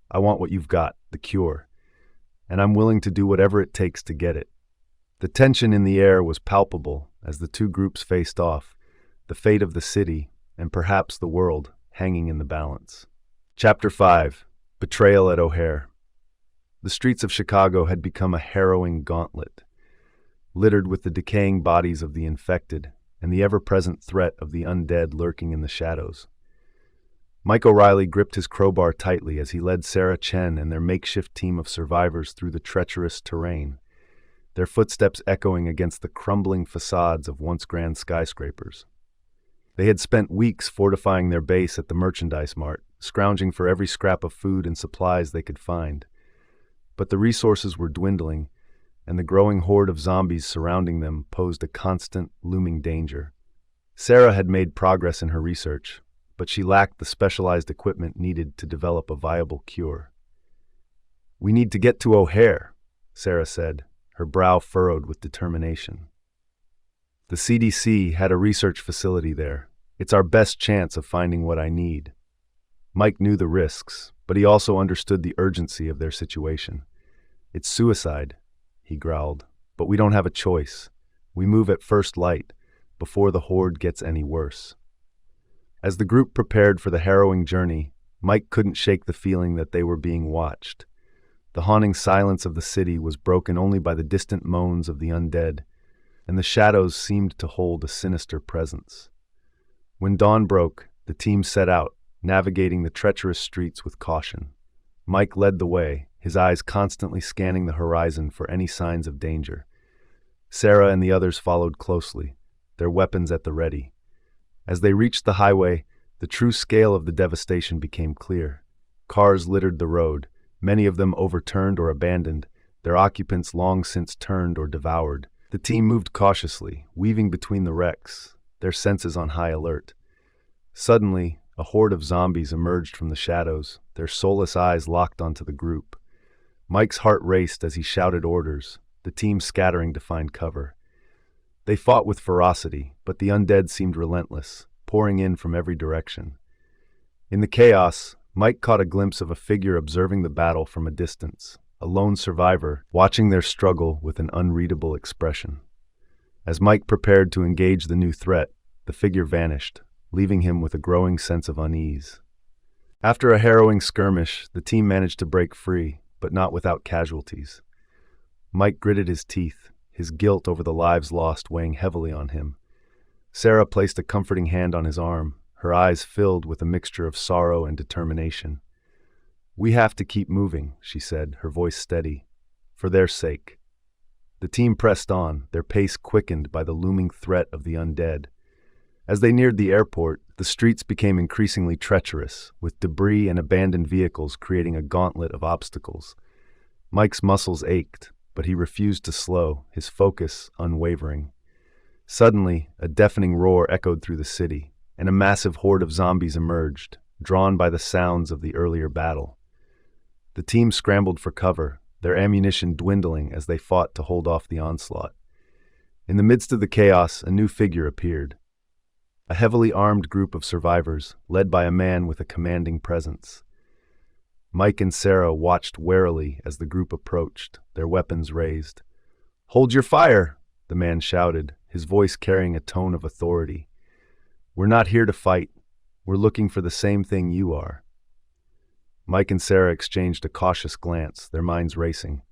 I want what you've got, the cure. And I'm willing to do whatever it takes to get it." The tension in the air was palpable as the two groups faced off, the fate of the city, and perhaps the world, hanging in the balance. Chapter 5. Betrayal at O'Hare. The streets of Chicago had become a harrowing gauntlet, littered with the decaying bodies of the infected and the ever-present threat of the undead lurking in the shadows. Mike O'Reilly gripped his crowbar tightly as he led Sarah Chen and their makeshift team of survivors through the treacherous terrain, their footsteps echoing against the crumbling facades of once grand skyscrapers. They had spent weeks fortifying their base at the merchandise mart, scrounging for every scrap of food and supplies they could find. But the resources were dwindling, and the growing horde of zombies surrounding them posed a constant, looming danger. Sarah had made progress in her research, but she lacked the specialized equipment needed to develop a viable cure. "We need to get to O'Hare," Sarah said, her brow furrowed with determination. "The CDC had a research facility there. It's our best chance of finding what I need." Mike knew the risks, but he also understood the urgency of their situation. "It's suicide," he growled, "but we don't have a choice. We move at first light, before the horde gets any worse." As the group prepared for the harrowing journey, Mike couldn't shake the feeling that they were being watched. The haunting silence of the city was broken only by the distant moans of the undead, and the shadows seemed to hold a sinister presence. When dawn broke, the team set out, navigating the treacherous streets with caution. Mike led the way, his eyes constantly scanning the horizon for any signs of danger. Sarah and the others followed closely, their weapons at the ready. As they reached the highway, the true scale of the devastation became clear. Cars littered the road, many of them overturned or abandoned, their occupants long since turned or devoured. The team moved cautiously, weaving between the wrecks, their senses on high alert. Suddenly, a horde of zombies emerged from the shadows, their soulless eyes locked onto the group. Mike's heart raced as he shouted orders, the team scattering to find cover. They fought with ferocity, but the undead seemed relentless, pouring in from every direction. In the chaos, Mike caught a glimpse of a figure observing the battle from a distance, a lone survivor, watching their struggle with an unreadable expression. As Mike prepared to engage the new threat, the figure vanished, leaving him with a growing sense of unease. After a harrowing skirmish, the team managed to break free, but not without casualties. Mike gritted his teeth, his guilt over the lives lost weighing heavily on him. Sarah placed a comforting hand on his arm, her eyes filled with a mixture of sorrow and determination. "We have to keep moving," she said, her voice steady, "for their sake." The team pressed on, their pace quickened by the looming threat of the undead. As they neared the airport, the streets became increasingly treacherous, with debris and abandoned vehicles creating a gauntlet of obstacles. Mike's muscles ached, but he refused to slow, his focus unwavering. Suddenly, a deafening roar echoed through the city, and a massive horde of zombies emerged, drawn by the sounds of the earlier battle. The team scrambled for cover, their ammunition dwindling as they fought to hold off the onslaught. In the midst of the chaos, a new figure appeared. A heavily armed group of survivors, led by a man with a commanding presence. Mike and Sarah watched warily as the group approached, their weapons raised. "Hold your fire!" the man shouted, his voice carrying a tone of authority. "We're not here to fight. We're looking for the same thing you are." Mike and Sarah exchanged a cautious glance, their minds racing.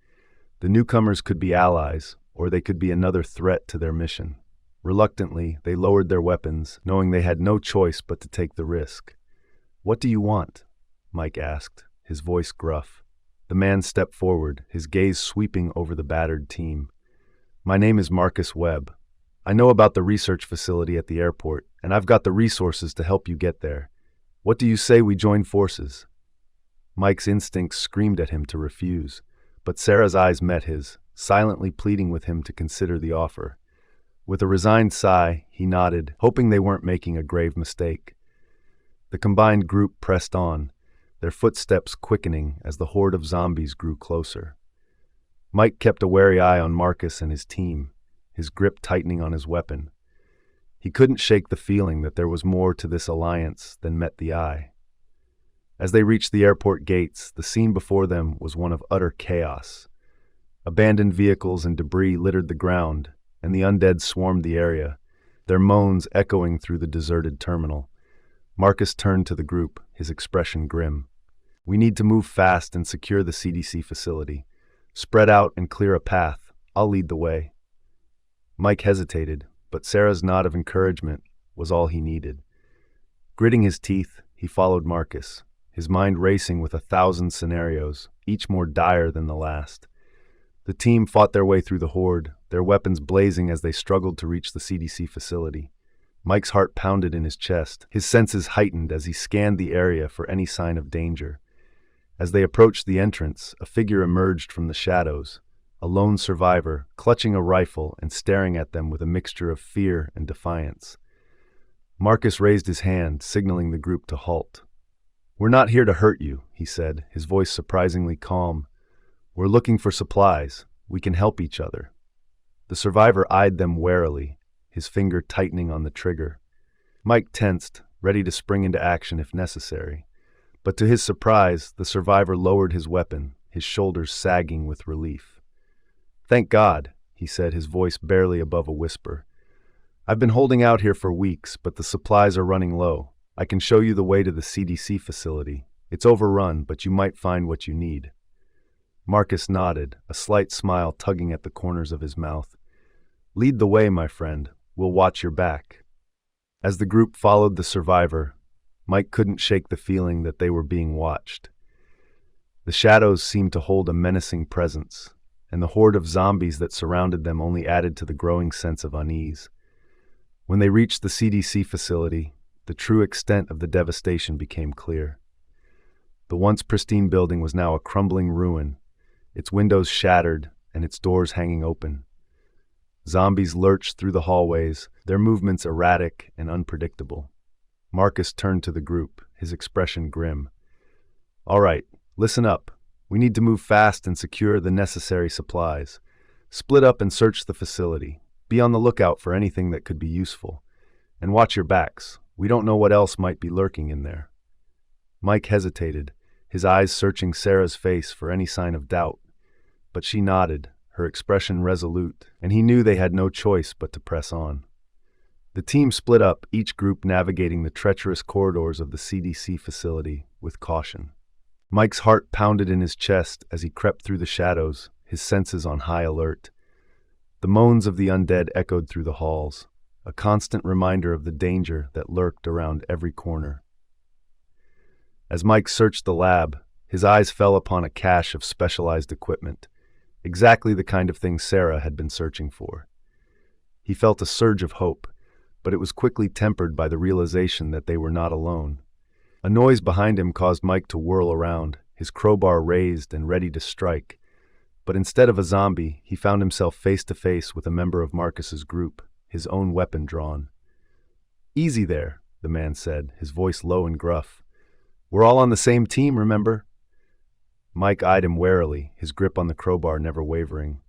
The newcomers could be allies, or they could be another threat to their mission. Reluctantly, they lowered their weapons, knowing they had no choice but to take the risk. "What do you want?" Mike asked, his voice gruff. The man stepped forward, his gaze sweeping over the battered team. "My name is Marcus Webb. I know about the research facility at the airport, and I've got the resources to help you get there. What do you say we join forces?" Mike's instincts screamed at him to refuse, but Sarah's eyes met his, silently pleading with him to consider the offer. With a resigned sigh, he nodded, hoping they weren't making a grave mistake. The combined group pressed on, their footsteps quickening as the horde of zombies grew closer. Mike kept a wary eye on Marcus and his team, his grip tightening on his weapon. He couldn't shake the feeling that there was more to this alliance than met the eye. As they reached the airport gates, the scene before them was one of utter chaos. Abandoned vehicles and debris littered the ground, and the undead swarmed the area, their moans echoing through the deserted terminal. Marcus turned to the group, his expression grim. "We need to move fast and secure the CDC facility. Spread out and clear a path. I'll lead the way." Mike hesitated, but Sarah's nod of encouragement was all he needed. Gritting his teeth, he followed Marcus, his mind racing with 1,000 scenarios, each more dire than the last. The team fought their way through the horde, their weapons blazing as they struggled to reach the CDC facility. Mike's heart pounded in his chest, his senses heightened as he scanned the area for any sign of danger. As they approached the entrance, a figure emerged from the shadows, a lone survivor, clutching a rifle and staring at them with a mixture of fear and defiance. Marcus raised his hand, signaling the group to halt. "We're not here to hurt you," he said, his voice surprisingly calm. "We're looking for supplies. We can help each other." The survivor eyed them warily, his finger tightening on the trigger. Mike tensed, ready to spring into action if necessary. But to his surprise, the survivor lowered his weapon, his shoulders sagging with relief. "Thank God," he said, his voice barely above a whisper. "I've been holding out here for weeks, but the supplies are running low. I can show you the way to the CDC facility. It's overrun, but you might find what you need." Marcus nodded, a slight smile tugging at the corners of his mouth. "Lead the way, my friend. We'll watch your back." As the group followed the survivor, Mike couldn't shake the feeling that they were being watched. The shadows seemed to hold a menacing presence, and the horde of zombies that surrounded them only added to the growing sense of unease. When they reached the CDC facility, the true extent of the devastation became clear. The once pristine building was now a crumbling ruin, its windows shattered and its doors hanging open. Zombies lurched through the hallways, their movements erratic and unpredictable. Marcus turned to the group, his expression grim. "All right, listen up. We need to move fast and secure the necessary supplies. Split up and search the facility. Be on the lookout for anything that could be useful. And watch your backs. We don't know what else might be lurking in there." Mike hesitated, his eyes searching Sarah's face for any sign of doubt. But she nodded, her expression resolute, and he knew they had no choice but to press on. The team split up, each group navigating the treacherous corridors of the CDC facility with caution. Mike's heart pounded in his chest as he crept through the shadows, his senses on high alert. The moans of the undead echoed through the halls, a constant reminder of the danger that lurked around every corner. As Mike searched the lab, his eyes fell upon a cache of specialized equipment, exactly the kind of thing Sarah had been searching for. He felt a surge of hope, but it was quickly tempered by the realization that they were not alone. A noise behind him caused Mike to whirl around, his crowbar raised and ready to strike. But instead of a zombie, he found himself face to face with a member of Marcus's group, his own weapon drawn. "Easy there," the man said, his voice low and gruff. "We're all on the same team, remember?" Mike eyed him warily, his grip on the crowbar never wavering.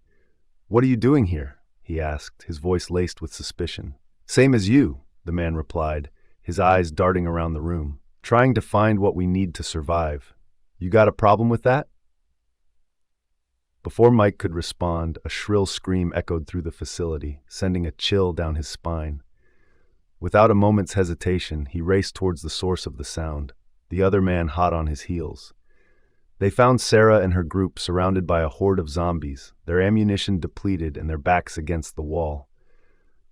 "What are you doing here?" he asked, his voice laced with suspicion. "Same as you," the man replied, his eyes darting around the room. "Trying to find what we need to survive. You got a problem with that?" Before Mike could respond, a shrill scream echoed through the facility, sending a chill down his spine. Without a moment's hesitation, he raced towards the source of the sound, the other man hot on his heels. They found Sarah and her group surrounded by a horde of zombies, their ammunition depleted and their backs against the wall.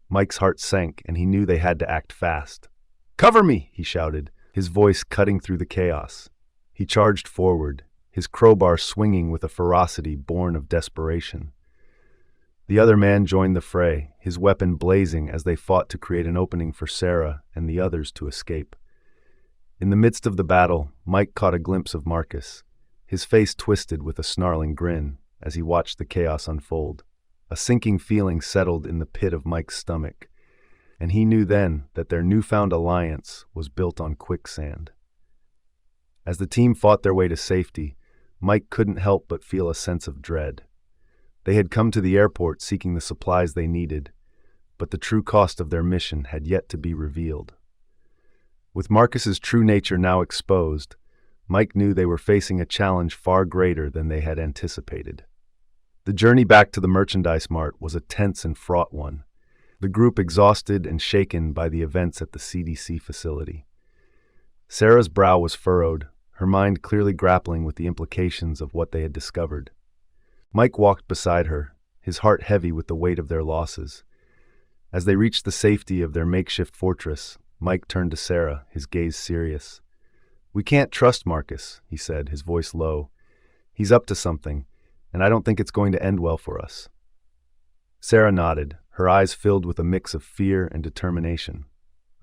Mike's heart sank, and he knew they had to act fast. "Cover me!" he shouted, his voice cutting through the chaos. He charged forward, his crowbar swinging with a ferocity born of desperation. The other man joined the fray, his weapon blazing as they fought to create an opening for Sarah and the others to escape. In the midst of the battle, Mike caught a glimpse of Marcus, his face twisted with a snarling grin as he watched the chaos unfold. A sinking feeling settled in the pit of Mike's stomach, and he knew then that their newfound alliance was built on quicksand. As the team fought their way to safety, Mike couldn't help but feel a sense of dread. They had come to the airport seeking the supplies they needed, but the true cost of their mission had yet to be revealed. With Marcus's true nature now exposed, Mike knew they were facing a challenge far greater than they had anticipated. The journey back to the merchandise mart was a tense and fraught one, the group exhausted and shaken by the events at the CDC facility. Sarah's brow was furrowed, her mind clearly grappling with the implications of what they had discovered. Mike walked beside her, his heart heavy with the weight of their losses. As they reached the safety of their makeshift fortress, Mike turned to Sarah, his gaze serious. "We can't trust Marcus," he said, his voice low. "He's up to something, and I don't think it's going to end well for us." Sarah nodded, her eyes filled with a mix of fear and determination.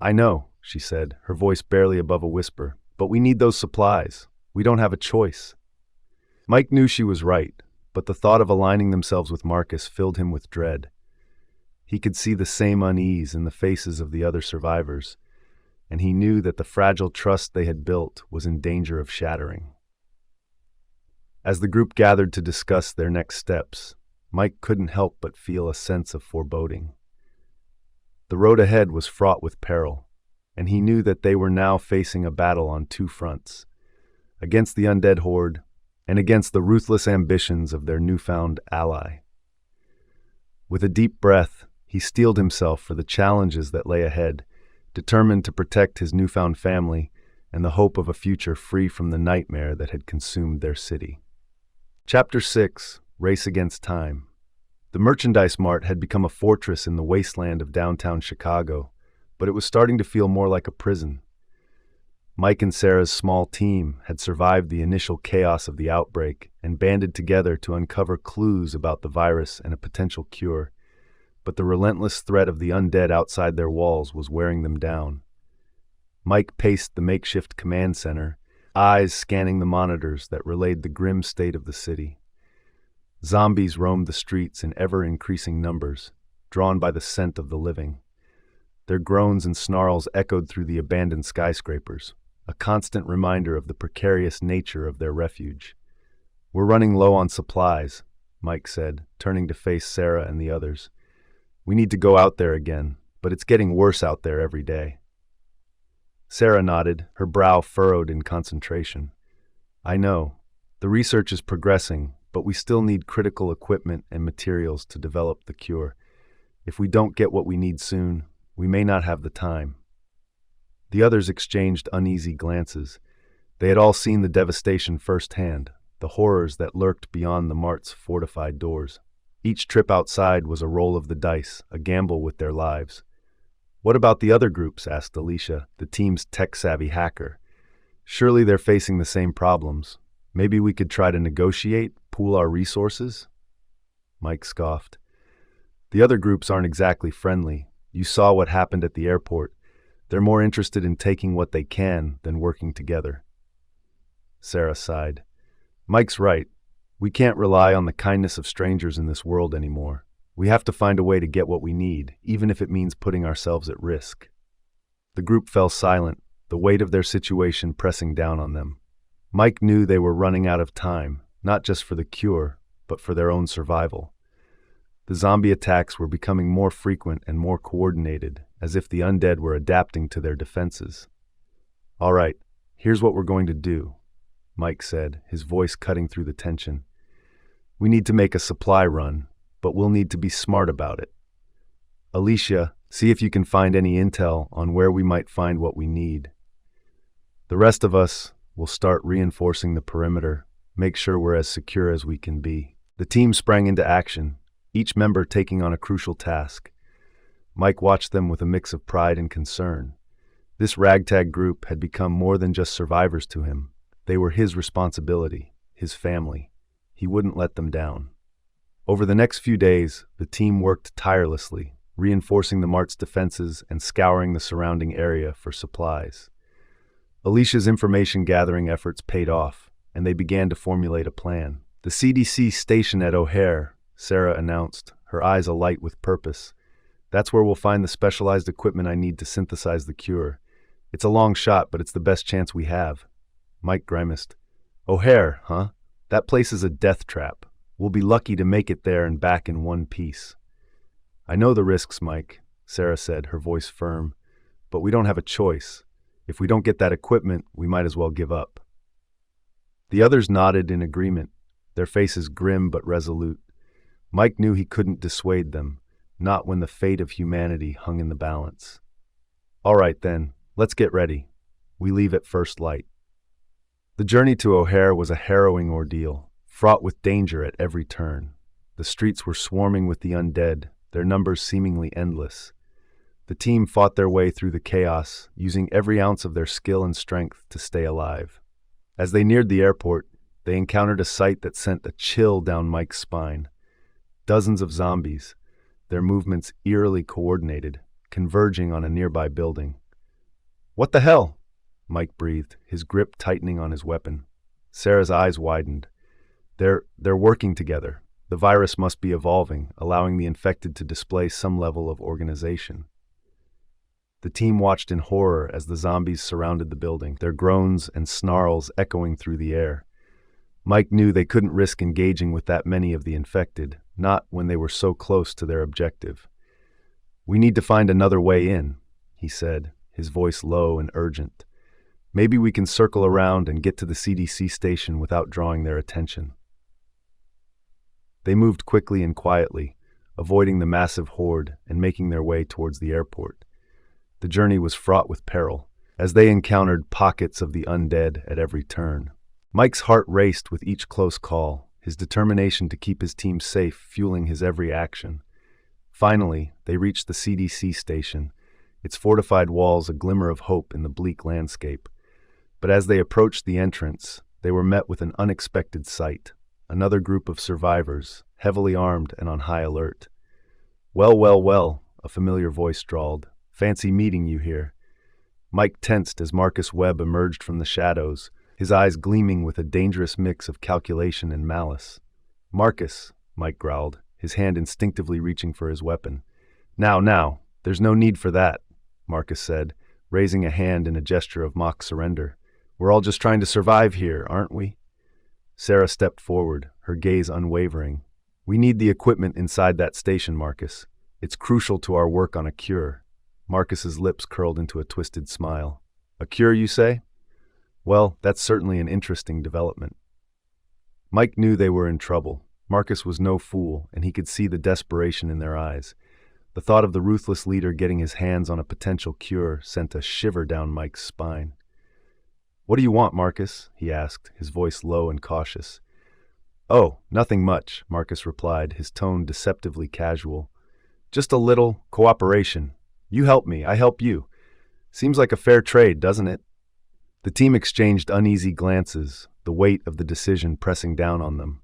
"I know," she said, her voice barely above a whisper, "but we need those supplies. We don't have a choice." Mike knew she was right, but the thought of aligning themselves with Marcus filled him with dread. He could see the same unease in the faces of the other survivors, and he knew that the fragile trust they had built was in danger of shattering. As the group gathered to discuss their next steps, Mike couldn't help but feel a sense of foreboding. The road ahead was fraught with peril, and he knew that they were now facing a battle on two fronts, against the undead horde and against the ruthless ambitions of their newfound ally. With a deep breath, he steeled himself for the challenges that lay ahead, determined to protect his newfound family and the hope of a future free from the nightmare that had consumed their city. Chapter 6: Race Against Time. The merchandise mart had become a fortress in the wasteland of downtown Chicago, but it was starting to feel more like a prison. Mike and Sarah's small team had survived the initial chaos of the outbreak and banded together to uncover clues about the virus and a potential cure, but the relentless threat of the undead outside their walls was wearing them down. Mike paced the makeshift command center, eyes scanning the monitors that relayed the grim state of the city. Zombies roamed the streets in ever-increasing numbers, drawn by the scent of the living. Their groans and snarls echoed through the abandoned skyscrapers, a constant reminder of the precarious nature of their refuge. "We're running low on supplies," Mike said, turning to face Sarah and the others. "We need to go out there again, but it's getting worse out there every day." Sarah nodded, her brow furrowed in concentration. "I know. The research is progressing, but we still need critical equipment and materials to develop the cure. If we don't get what we need soon, we may not have the time." The others exchanged uneasy glances. They had all seen the devastation firsthand, the horrors that lurked beyond the mart's fortified doors. Each trip outside was a roll of the dice, a gamble with their lives. "What about the other groups?" asked Alicia, the team's tech-savvy hacker. "Surely they're facing the same problems. Maybe we could try to negotiate, pool our resources?" Mike scoffed. "The other groups aren't exactly friendly. You saw what happened at the airport. They're more interested in taking what they can than working together." Sarah sighed. "Mike's right. We can't rely on the kindness of strangers in this world anymore. We have to find a way to get what we need, even if it means putting ourselves at risk." The group fell silent, the weight of their situation pressing down on them. Mike knew they were running out of time, not just for the cure, but for their own survival. The zombie attacks were becoming more frequent and more coordinated, as if the undead were adapting to their defenses. "All right, here's what we're going to do," Mike said, his voice cutting through the tension. "We need to make a supply run, but we'll need to be smart about it. Alicia, see if you can find any intel on where we might find what we need. The rest of us will start reinforcing the perimeter, make sure we're as secure as we can be." The team sprang into action, each member taking on a crucial task. Mike watched them with a mix of pride and concern. This ragtag group had become more than just survivors to him. They were his responsibility, his family. He wouldn't let them down. Over the next few days, the team worked tirelessly, reinforcing the mart's defenses and scouring the surrounding area for supplies. Alicia's information-gathering efforts paid off, and they began to formulate a plan. "The CDC station at O'Hare," Sarah announced, her eyes alight with purpose. "That's where we'll find the specialized equipment I need to synthesize the cure. It's a long shot, but it's the best chance we have." Mike grimaced. "O'Hare, huh? That place is a death trap. We'll be lucky to make it there and back in one piece." "I know the risks, Mike," Sarah said, her voice firm, "but we don't have a choice. If we don't get that equipment, we might as well give up." The others nodded in agreement, their faces grim but resolute. Mike knew he couldn't dissuade them, not when the fate of humanity hung in the balance. "All right then, let's get ready. We leave at first light." The journey to O'Hare was a harrowing ordeal, fraught with danger at every turn. The streets were swarming with the undead, their numbers seemingly endless. The team fought their way through the chaos, using every ounce of their skill and strength to stay alive. As they neared the airport, they encountered a sight that sent a chill down Mike's spine. Dozens of zombies, their movements eerily coordinated, converging on a nearby building. "What the hell?" Mike breathed, his grip tightening on his weapon. Sarah's eyes widened. They're working together. The virus must be evolving, allowing the infected to display some level of organization. The team watched in horror as the zombies surrounded the building, their groans and snarls echoing through the air. Mike knew they couldn't risk engaging with that many of the infected, not when they were so close to their objective. "We need to find another way in," he said, his voice low and urgent. "Maybe we can circle around and get to the CDC station without drawing their attention." They moved quickly and quietly, avoiding the massive horde and making their way towards the airport. The journey was fraught with peril, as they encountered pockets of the undead at every turn. Mike's heart raced with each close call, his determination to keep his team safe fueling his every action. Finally, they reached the CDC station, its fortified walls a glimmer of hope in the bleak landscape. But as they approached the entrance, they were met with an unexpected sight. Another group of survivors, heavily armed and on high alert. "Well, well, well," a familiar voice drawled. "Fancy meeting you here." Mike tensed as Marcus Webb emerged from the shadows, his eyes gleaming with a dangerous mix of calculation and malice. "Marcus," Mike growled, his hand instinctively reaching for his weapon. Now, there's no need for that," Marcus said, raising a hand in a gesture of mock surrender. "We're all just trying to survive here, aren't we?" Sarah stepped forward, her gaze unwavering. "We need the equipment inside that station, Marcus. It's crucial to our work on a cure." Marcus's lips curled into a twisted smile. "A cure, you say? Well, that's certainly an interesting development." Mike knew they were in trouble. Marcus was no fool, and he could see the desperation in their eyes. The thought of the ruthless leader getting his hands on a potential cure sent a shiver down Mike's spine. "What do you want, Marcus?" he asked, his voice low and cautious. "Oh, nothing much," Marcus replied, his tone deceptively casual. "Just a little cooperation. You help me, I help you. Seems like a fair trade, doesn't it?" The team exchanged uneasy glances, the weight of the decision pressing down on them.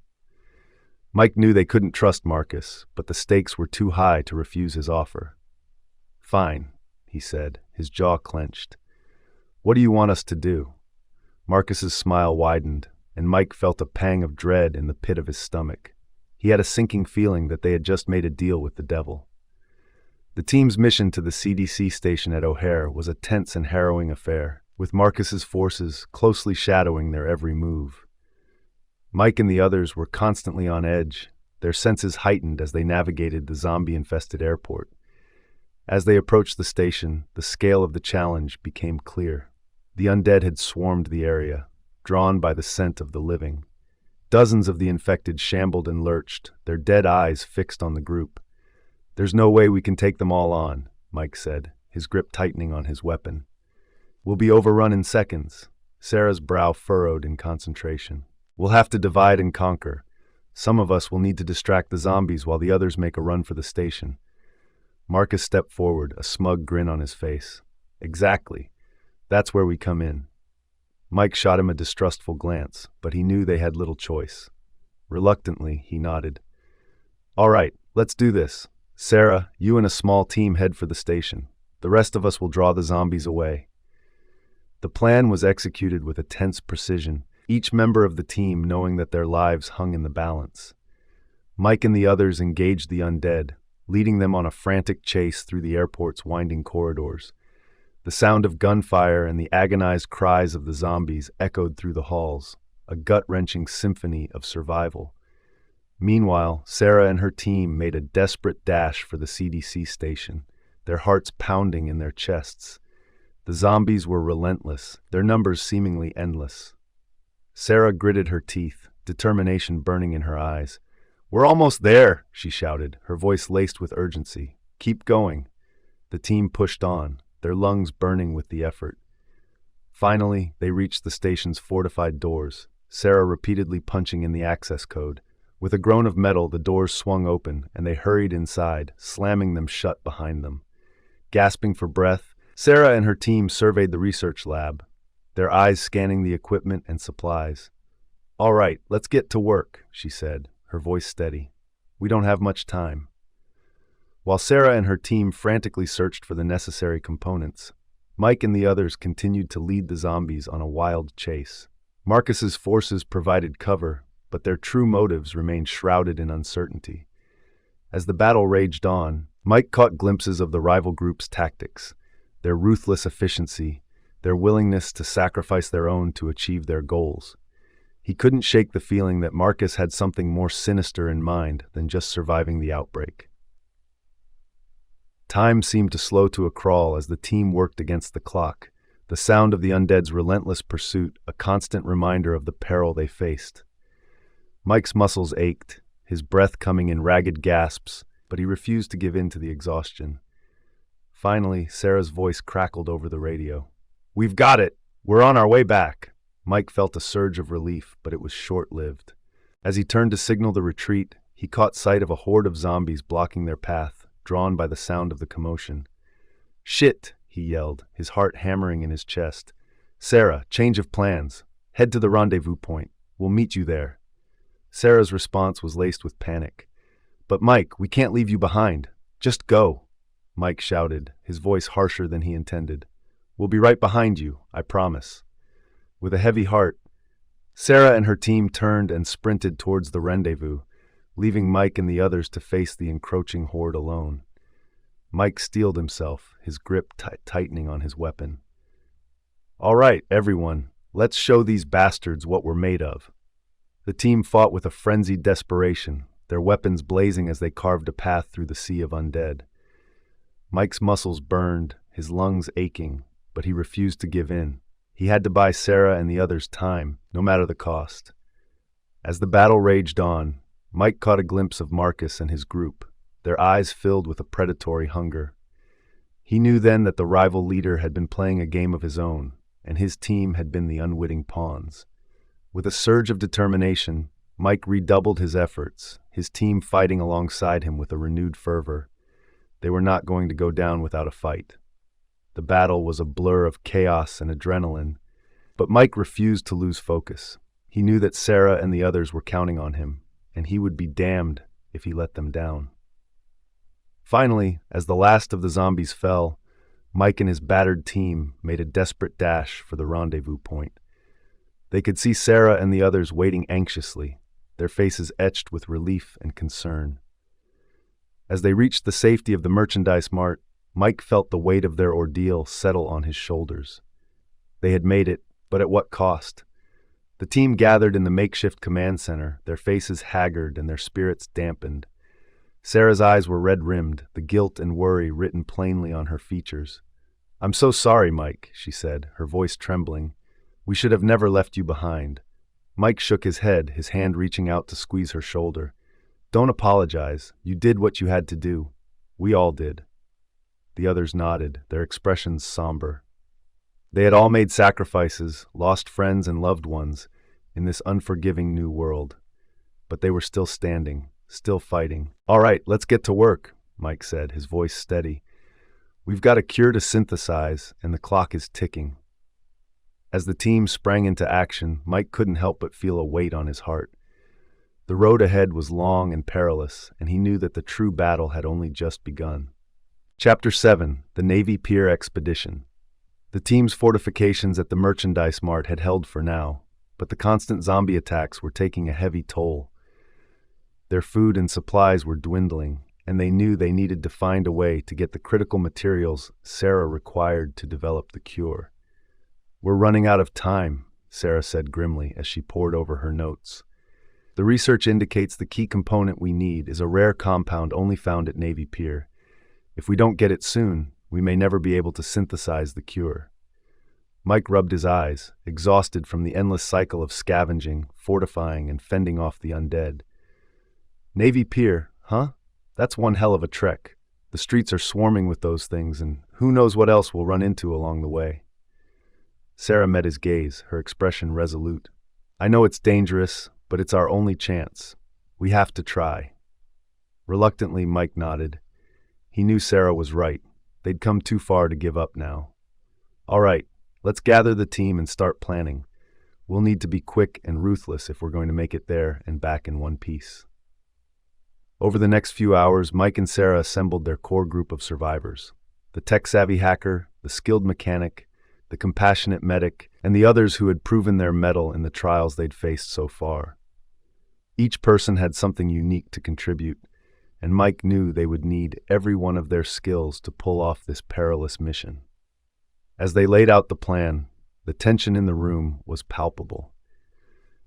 Mike knew they couldn't trust Marcus, but the stakes were too high to refuse his offer. "Fine," he said, his jaw clenched. "What do you want us to do?" Marcus's smile widened, and Mike felt a pang of dread in the pit of his stomach. He had a sinking feeling that they had just made a deal with the devil. The team's mission to the CDC station at O'Hare was a tense and harrowing affair, with Marcus's forces closely shadowing their every move. Mike and the others were constantly on edge, their senses heightened as they navigated the zombie-infested airport. As they approached the station, the scale of the challenge became clear. The undead had swarmed the area, drawn by the scent of the living. Dozens of the infected shambled and lurched, their dead eyes fixed on the group. "There's no way we can take them all on," Mike said, his grip tightening on his weapon. "We'll be overrun in seconds." Sarah's brow furrowed in concentration. "We'll have to divide and conquer. Some of us will need to distract the zombies while the others make a run for the station." Marcus stepped forward, a smug grin on his face. "Exactly. That's where we come in." Mike shot him a distrustful glance, but he knew they had little choice. Reluctantly, he nodded. "All right, let's do this. Sarah, you and a small team head for the station. The rest of us will draw the zombies away." The plan was executed with a tense precision, each member of the team knowing that their lives hung in the balance. Mike and the others engaged the undead, leading them on a frantic chase through the airport's winding corridors. The sound of gunfire and the agonized cries of the zombies echoed through the halls, a gut-wrenching symphony of survival. Meanwhile, Sarah and her team made a desperate dash for the CDC station, their hearts pounding in their chests. The zombies were relentless, their numbers seemingly endless. Sarah gritted her teeth, determination burning in her eyes. "We're almost there," she shouted, her voice laced with urgency. "Keep going." The team pushed on, their lungs burning with the effort. Finally, they reached the station's fortified doors, Sarah repeatedly punching in the access code. With a groan of metal, the doors swung open, and they hurried inside, slamming them shut behind them. Gasping for breath, Sarah and her team surveyed the research lab, their eyes scanning the equipment and supplies. "All right, let's get to work," she said, her voice steady. "We don't have much time." While Sarah and her team frantically searched for the necessary components, Mike and the others continued to lead the zombies on a wild chase. Marcus's forces provided cover, but their true motives remained shrouded in uncertainty. As the battle raged on, Mike caught glimpses of the rival group's tactics, their ruthless efficiency, their willingness to sacrifice their own to achieve their goals. He couldn't shake the feeling that Marcus had something more sinister in mind than just surviving the outbreak. Time seemed to slow to a crawl as the team worked against the clock, the sound of the undead's relentless pursuit a constant reminder of the peril they faced. Mike's muscles ached, his breath coming in ragged gasps, but he refused to give in to the exhaustion. Finally, Sarah's voice crackled over the radio. "We've got it! We're on our way back!" Mike felt a surge of relief, but it was short-lived. As he turned to signal the retreat, he caught sight of a horde of zombies blocking their path, drawn by the sound of the commotion. "Shit!" he yelled, his heart hammering in his chest. "Sarah, change of plans. Head to the rendezvous point. We'll meet you there." Sarah's response was laced with panic. "But Mike, we can't leave you behind. Just go," Mike shouted, his voice harsher than he intended. "We'll be right behind you, I promise." With a heavy heart, Sarah and her team turned and sprinted towards the rendezvous, leaving Mike and the others to face the encroaching horde alone. Mike steeled himself, his grip tightening on his weapon. "All right, everyone, let's show these bastards what we're made of." The team fought with a frenzied desperation, their weapons blazing as they carved a path through the sea of undead. Mike's muscles burned, his lungs aching, but he refused to give in. He had to buy Sarah and the others time, no matter the cost. As the battle raged on, Mike caught a glimpse of Marcus and his group, their eyes filled with a predatory hunger. He knew then that the rival leader had been playing a game of his own, and his team had been the unwitting pawns. With a surge of determination, Mike redoubled his efforts, his team fighting alongside him with a renewed fervor. They were not going to go down without a fight. The battle was a blur of chaos and adrenaline, but Mike refused to lose focus. He knew that Sarah and the others were counting on him, and he would be damned if he let them down. Finally, as the last of the zombies fell, Mike and his battered team made a desperate dash for the rendezvous point. They could see Sarah and the others waiting anxiously, their faces etched with relief and concern. As they reached the safety of the merchandise mart, Mike felt the weight of their ordeal settle on his shoulders. They had made it, but at what cost? The team gathered in the makeshift command center, their faces haggard and their spirits dampened. Sarah's eyes were red-rimmed, the guilt and worry written plainly on her features. "I'm so sorry, Mike," she said, her voice trembling. "We should have never left you behind." Mike shook his head, his hand reaching out to squeeze her shoulder. "Don't apologize. You did what you had to do. We all did." The others nodded, their expressions somber. They had all made sacrifices, lost friends and loved ones, in this unforgiving new world. But they were still standing, still fighting. "All right, let's get to work," Mike said, his voice steady. "We've got a cure to synthesize, and the clock is ticking." As the team sprang into action, Mike couldn't help but feel a weight on his heart. The road ahead was long and perilous, and he knew that the true battle had only just begun. Chapter 7: The Navy Pier Expedition. The team's fortifications at the merchandise mart had held for now, but the constant zombie attacks were taking a heavy toll. Their food and supplies were dwindling, and they knew they needed to find a way to get the critical materials Sarah required to develop the cure. "We're running out of time," Sarah said grimly as she pored over her notes. "The research indicates the key component we need is a rare compound only found at Navy Pier. If we don't get it soon, we may never be able to synthesize the cure." Mike rubbed his eyes, exhausted from the endless cycle of scavenging, fortifying, and fending off the undead. "Navy Pier, huh? That's one hell of a trek. The streets are swarming with those things, and who knows what else we'll run into along the way." Sarah met his gaze, her expression resolute. "I know it's dangerous, but it's our only chance. We have to try." Reluctantly, Mike nodded. He knew Sarah was right. They'd come too far to give up now. "All right, let's gather the team and start planning. We'll need to be quick and ruthless if we're going to make it there and back in one piece." Over the next few hours, Mike and Sarah assembled their core group of survivors. The tech-savvy hacker, the skilled mechanic, the compassionate medic, and the others who had proven their mettle in the trials they'd faced so far. Each person had something unique to contribute, and Mike knew they would need every one of their skills to pull off this perilous mission. As they laid out the plan, the tension in the room was palpable.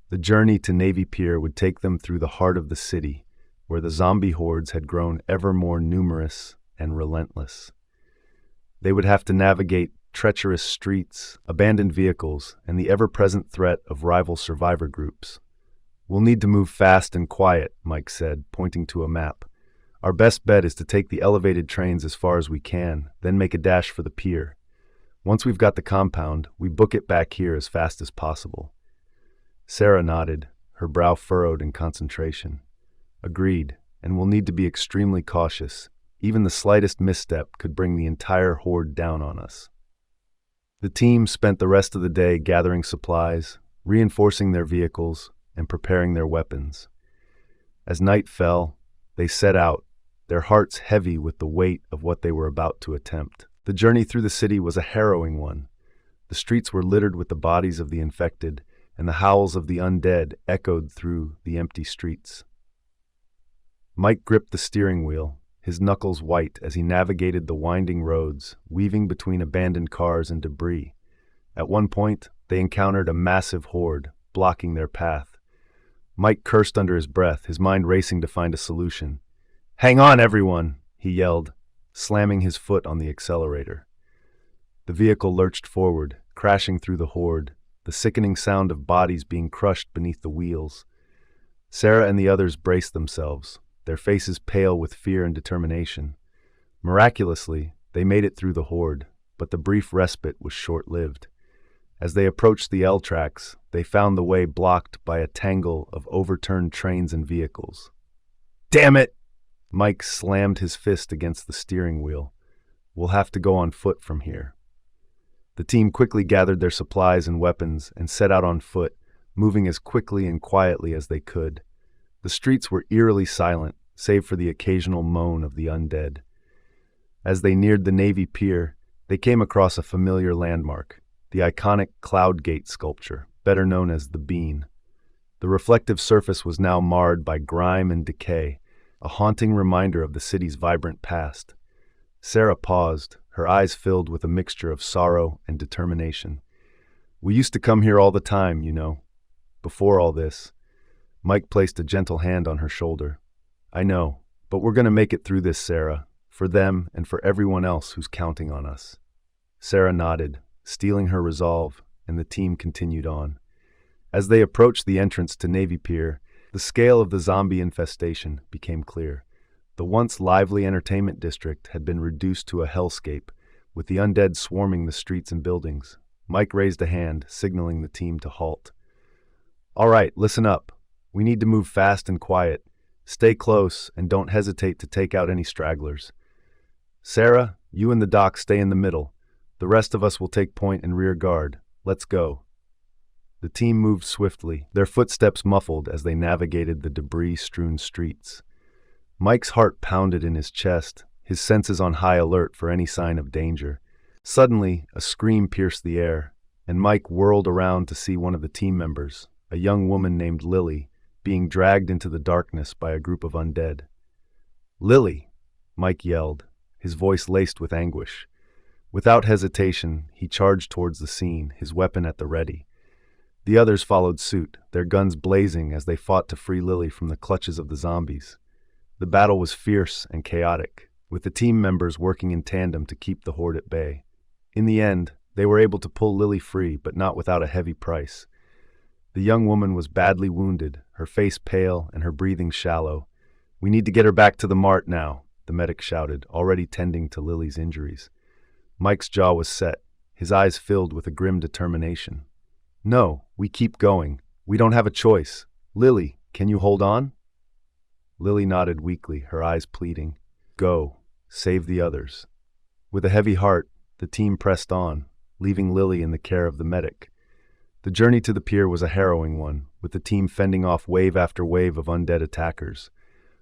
The journey to Navy Pier would take them through the heart of the city, where the zombie hordes had grown ever more numerous and relentless. They would have to navigate treacherous streets, abandoned vehicles, and the ever-present threat of rival survivor groups. "We'll need to move fast and quiet," Mike said, pointing to a map. "Our best bet is to take the elevated trains as far as we can, then make a dash for the pier. Once we've got the compound, we book it back here as fast as possible." Sarah nodded, her brow furrowed in concentration. "Agreed, and we'll need to be extremely cautious. Even the slightest misstep could bring the entire horde down on us." The team spent the rest of the day gathering supplies, reinforcing their vehicles, and preparing their weapons. As night fell, they set out, their hearts heavy with the weight of what they were about to attempt. The journey through the city was a harrowing one. The streets were littered with the bodies of the infected, and the howls of the undead echoed through the empty streets. Mike gripped the steering wheel, his knuckles white as he navigated the winding roads, weaving between abandoned cars and debris. At one point, they encountered a massive horde, blocking their path. Mike cursed under his breath, his mind racing to find a solution. "Hang on, everyone!" he yelled, slamming his foot on the accelerator. The vehicle lurched forward, crashing through the horde, the sickening sound of bodies being crushed beneath the wheels. Sarah and the others braced themselves, their faces pale with fear and determination. Miraculously, they made it through the horde, but the brief respite was short-lived. As they approached the L tracks, they found the way blocked by a tangle of overturned trains and vehicles. "Damn it!" Mike slammed his fist against the steering wheel. "We'll have to go on foot from here." The team quickly gathered their supplies and weapons and set out on foot, moving as quickly and quietly as they could. The streets were eerily silent, save for the occasional moan of the undead. As they neared the Navy Pier, they came across a familiar landmark, the iconic Cloud Gate sculpture, better known as the Bean. The reflective surface was now marred by grime and decay, a haunting reminder of the city's vibrant past. Sarah paused, her eyes filled with a mixture of sorrow and determination. "We used to come here all the time, you know." Before all this, Mike placed a gentle hand on her shoulder. I know, but we're going to make it through this, Sarah, for them and for everyone else who's counting on us. Sarah nodded, steeling her resolve, and the team continued on. As they approached the entrance to Navy Pier, the scale of the zombie infestation became clear. The once lively entertainment district had been reduced to a hellscape, with the undead swarming the streets and buildings. Mike raised a hand, signaling the team to halt. All right, listen up. We need to move fast and quiet. Stay close and don't hesitate to take out any stragglers. Sarah, you and the doc stay in the middle. The rest of us will take point and rear guard. Let's go. The team moved swiftly, their footsteps muffled as they navigated the debris-strewn streets. Mike's heart pounded in his chest, his senses on high alert for any sign of danger. Suddenly, a scream pierced the air, and Mike whirled around to see one of the team members, a young woman named Lily, being dragged into the darkness by a group of undead. "Lily!" Mike yelled, his voice laced with anguish. Without hesitation, he charged towards the scene, his weapon at the ready. The others followed suit, their guns blazing as they fought to free Lily from the clutches of the zombies. The battle was fierce and chaotic, with the team members working in tandem to keep the horde at bay. In the end, they were able to pull Lily free, but not without a heavy price. The young woman was badly wounded, her face pale and her breathing shallow. "We need to get her back to the mart now," the medic shouted, already tending to Lily's injuries. Mike's jaw was set, his eyes filled with a grim determination. "No, we keep going. We don't have a choice. Lily, can you hold on?" Lily nodded weakly, her eyes pleading. "Go. Save the others." With a heavy heart, the team pressed on, leaving Lily in the care of the medic. The journey to the pier was a harrowing one, with the team fending off wave after wave of undead attackers.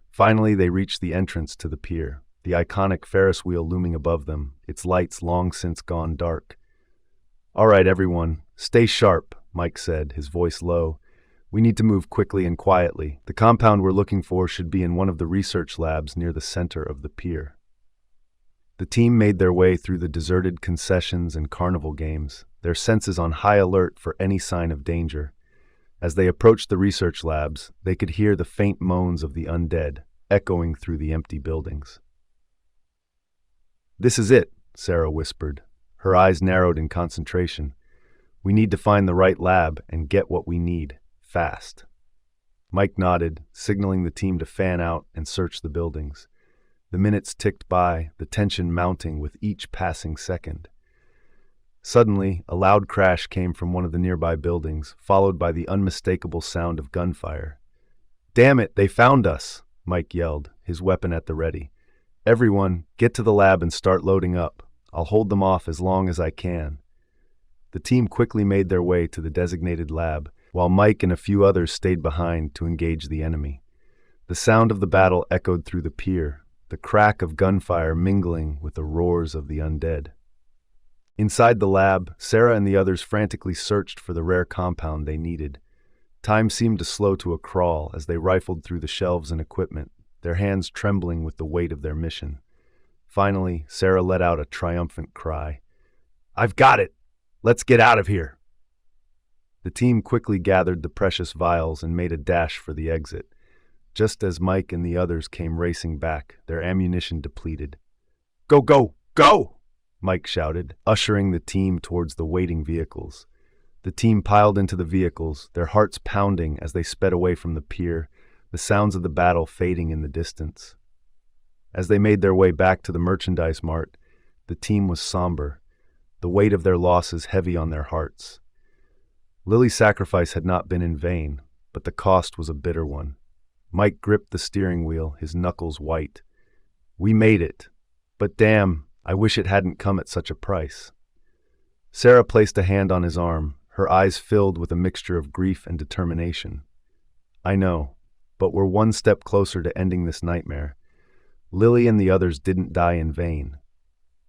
Finally, they reached the entrance to the pier, the iconic Ferris wheel looming above them, its lights long since gone dark. "All right, everyone, stay sharp," Mike said, his voice low. "We need to move quickly and quietly. The compound we're looking for should be in one of the research labs near the center of the pier." The team made their way through the deserted concessions and carnival games, their senses on high alert for any sign of danger. As they approached the research labs, they could hear the faint moans of the undead, echoing through the empty buildings. "This is it," Sarah whispered, her eyes narrowed in concentration. "We need to find the right lab and get what we need, fast." Mike nodded, signaling the team to fan out and search the buildings. The minutes ticked by, the tension mounting with each passing second. Suddenly, a loud crash came from one of the nearby buildings, followed by the unmistakable sound of gunfire. "Damn it, they found us!" Mike yelled, his weapon at the ready. "Everyone, get to the lab and start loading up. I'll hold them off as long as I can." The team quickly made their way to the designated lab, while Mike and a few others stayed behind to engage the enemy. The sound of the battle echoed through the pier, the crack of gunfire mingling with the roars of the undead. Inside the lab, Sarah and the others frantically searched for the rare compound they needed. Time seemed to slow to a crawl as they rifled through the shelves and equipment, their hands trembling with the weight of their mission. Finally, Sarah let out a triumphant cry. "I've got it! Let's get out of here!" The team quickly gathered the precious vials and made a dash for the exit, just as Mike and the others came racing back, their ammunition depleted. "Go, go, go!" Mike shouted, ushering the team towards the waiting vehicles. The team piled into the vehicles, their hearts pounding as they sped away from the pier, the sounds of the battle fading in the distance. As they made their way back to the merchandise mart, the team was somber, the weight of their losses heavy on their hearts. Lily's sacrifice had not been in vain, but the cost was a bitter one. Mike gripped the steering wheel, his knuckles white. "We made it, but damn, I wish it hadn't come at such a price." Sarah placed a hand on his arm, her eyes filled with a mixture of grief and determination. "I know, but we're one step closer to ending this nightmare. Lily and the others didn't die in vain."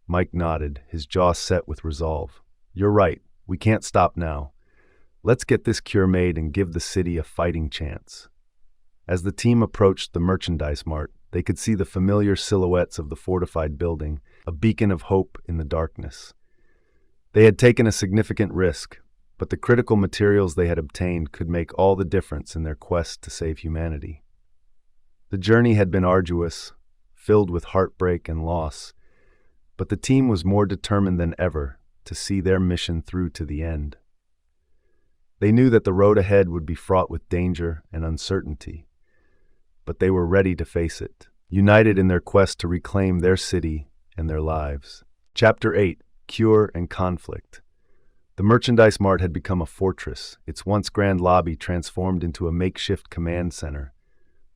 Mike nodded, his jaw set with resolve. "You're right, we can't stop now. Let's get this cure made and give the city a fighting chance." As the team approached the merchandise mart, they could see the familiar silhouettes of the fortified building, a beacon of hope in the darkness. They had taken a significant risk, but the critical materials they had obtained could make all the difference in their quest to save humanity. The journey had been arduous, filled with heartbreak and loss, but the team was more determined than ever to see their mission through to the end. They knew that the road ahead would be fraught with danger and uncertainty, but they were ready to face it, united in their quest to reclaim their city and their lives. Chapter 8: Cure and Conflict. The merchandise mart had become a fortress, its once grand lobby transformed into a makeshift command center.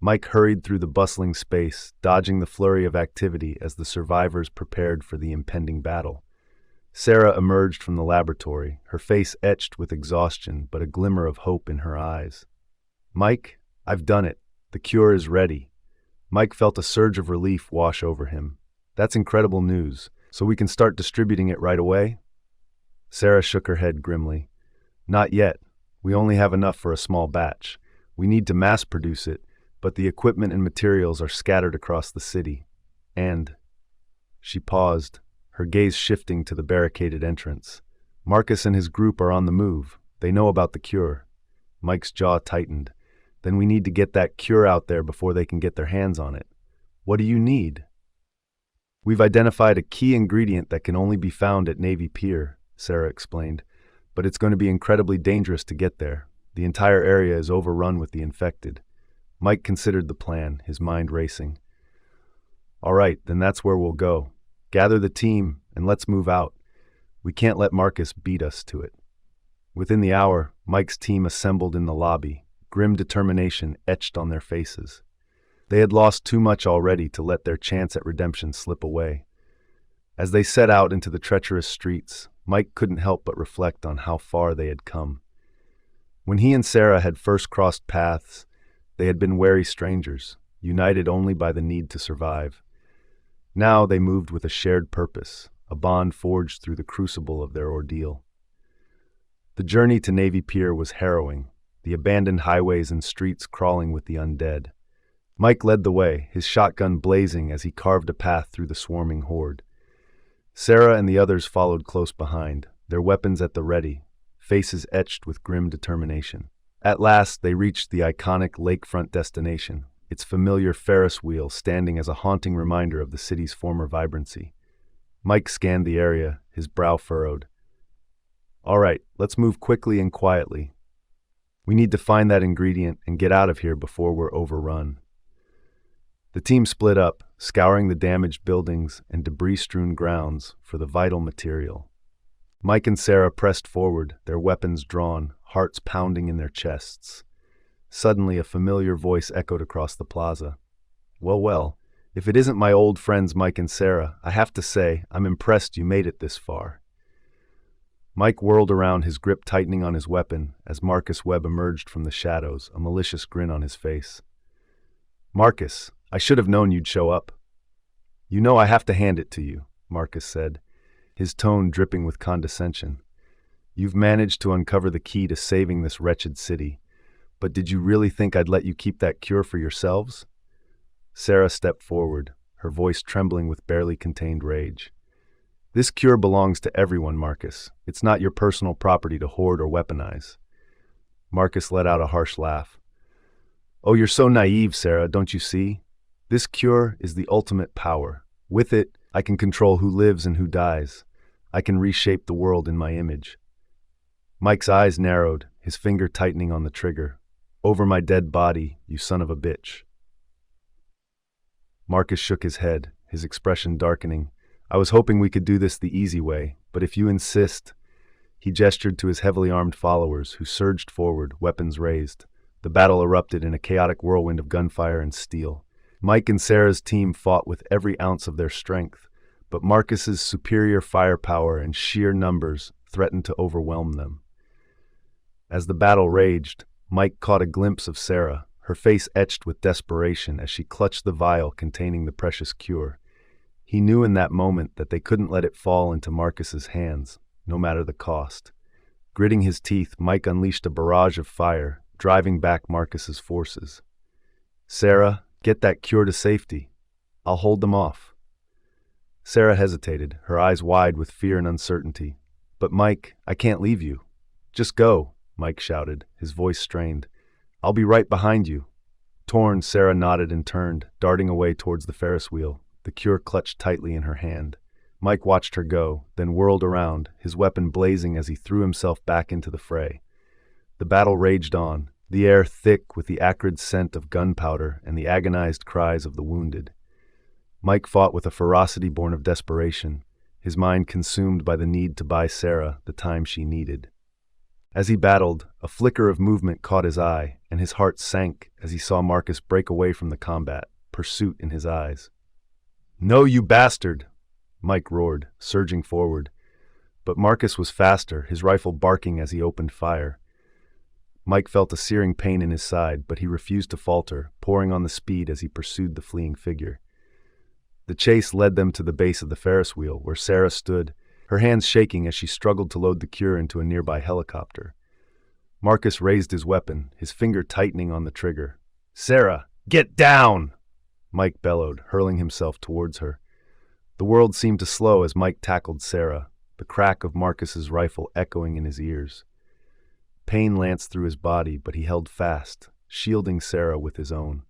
Mike hurried through the bustling space, dodging the flurry of activity as the survivors prepared for the impending battle. Sarah emerged from the laboratory, her face etched with exhaustion but a glimmer of hope in her eyes. "Mike, I've done it. The cure is ready." Mike felt a surge of relief wash over him. "That's incredible news. So we can start distributing it right away?" Sarah shook her head grimly. "Not yet. We only have enough for a small batch. We need to mass produce it, but the equipment and materials are scattered across the city. And..." She paused, her gaze shifting to the barricaded entrance. "Marcus and his group are on the move. They know about the cure." Mike's jaw tightened. "Then we need to get that cure out there before they can get their hands on it. What do you need?" "We've identified a key ingredient that can only be found at Navy Pier," Sarah explained, "but it's going to be incredibly dangerous to get there. The entire area is overrun with the infected." Mike considered the plan, his mind racing. "All right, then that's where we'll go. Gather the team, and let's move out. We can't let Marcus beat us to it." Within the hour, Mike's team assembled in the lobby, grim determination etched on their faces. They had lost too much already to let their chance at redemption slip away. As they set out into the treacherous streets, Mike couldn't help but reflect on how far they had come. When he and Sarah had first crossed paths, they had been wary strangers, united only by the need to survive. Now they moved with a shared purpose, a bond forged through the crucible of their ordeal. The journey to Navy Pier was harrowing, the abandoned highways and streets crawling with the undead. Mike led the way, his shotgun blazing as he carved a path through the swarming horde. Sarah and the others followed close behind, their weapons at the ready, faces etched with grim determination. At last, they reached the iconic lakefront destination, its familiar Ferris wheel standing as a haunting reminder of the city's former vibrancy. Mike scanned the area, his brow furrowed. "All right, let's move quickly and quietly. We need to find that ingredient and get out of here before we're overrun." The team split up, scouring the damaged buildings and debris-strewn grounds for the vital material. Mike and Sarah pressed forward, their weapons drawn, hearts pounding in their chests. Suddenly, a familiar voice echoed across the plaza. Well, if it isn't my old friends Mike and Sarah, I have to say, I'm impressed you made it this far." Mike whirled around, his grip tightening on his weapon as Marcus Webb emerged from the shadows, a malicious grin on his face. "Marcus, I should have known you'd show up." "You know I have to hand it to you," Marcus said, his tone dripping with condescension. "You've managed to uncover the key to saving this wretched city. But did you really think I'd let you keep that cure for yourselves?" Sarah stepped forward, her voice trembling with barely contained rage. "This cure belongs to everyone, Marcus. It's not your personal property to hoard or weaponize." Marcus let out a harsh laugh. "Oh, you're so naive, Sarah, don't you see? This cure is the ultimate power. With it, I can control who lives and who dies. I can reshape the world in my image." Mike's eyes narrowed, his finger tightening on the trigger. "Over my dead body, you son of a bitch." Marcus shook his head, his expression darkening. "I was hoping we could do this the easy way, but if you insist..." He gestured to his heavily armed followers, who surged forward, weapons raised. The battle erupted in a chaotic whirlwind of gunfire and steel. Mike and Sarah's team fought with every ounce of their strength, but Marcus's superior firepower and sheer numbers threatened to overwhelm them. As the battle raged, Mike caught a glimpse of Sarah, her face etched with desperation as she clutched the vial containing the precious cure. He knew in that moment that they couldn't let it fall into Marcus's hands, no matter the cost. Gritting his teeth, Mike unleashed a barrage of fire, driving back Marcus's forces. "Sarah, get that cure to safety. I'll hold them off." Sarah hesitated, her eyes wide with fear and uncertainty. "But Mike, I can't leave you." Just go, Mike shouted, his voice strained. I'll be right behind you. Torn, Sarah nodded and turned, darting away towards the Ferris wheel, the cure clutched tightly in her hand. Mike watched her go, then whirled around, his weapon blazing as he threw himself back into the fray. The battle raged on, the air thick with the acrid scent of gunpowder and the agonized cries of the wounded. Mike fought with a ferocity born of desperation, his mind consumed by the need to buy Sarah the time she needed. As he battled, a flicker of movement caught his eye, and his heart sank as he saw Marcus break away from the combat, pursuit in his eyes. "No, you bastard!" Mike roared, surging forward. But Marcus was faster, his rifle barking as he opened fire. Mike felt a searing pain in his side, but he refused to falter, pouring on the speed as he pursued the fleeing figure. The chase led them to the base of the Ferris wheel, where Sarah stood, her hands shaking as she struggled to load the cure into a nearby helicopter. Marcus raised his weapon, his finger tightening on the trigger. "Sarah, get down!" Mike bellowed, hurling himself towards her. The world seemed to slow as Mike tackled Sarah, the crack of Marcus's rifle echoing in his ears. Pain lanced through his body, but he held fast, shielding Sarah with his own.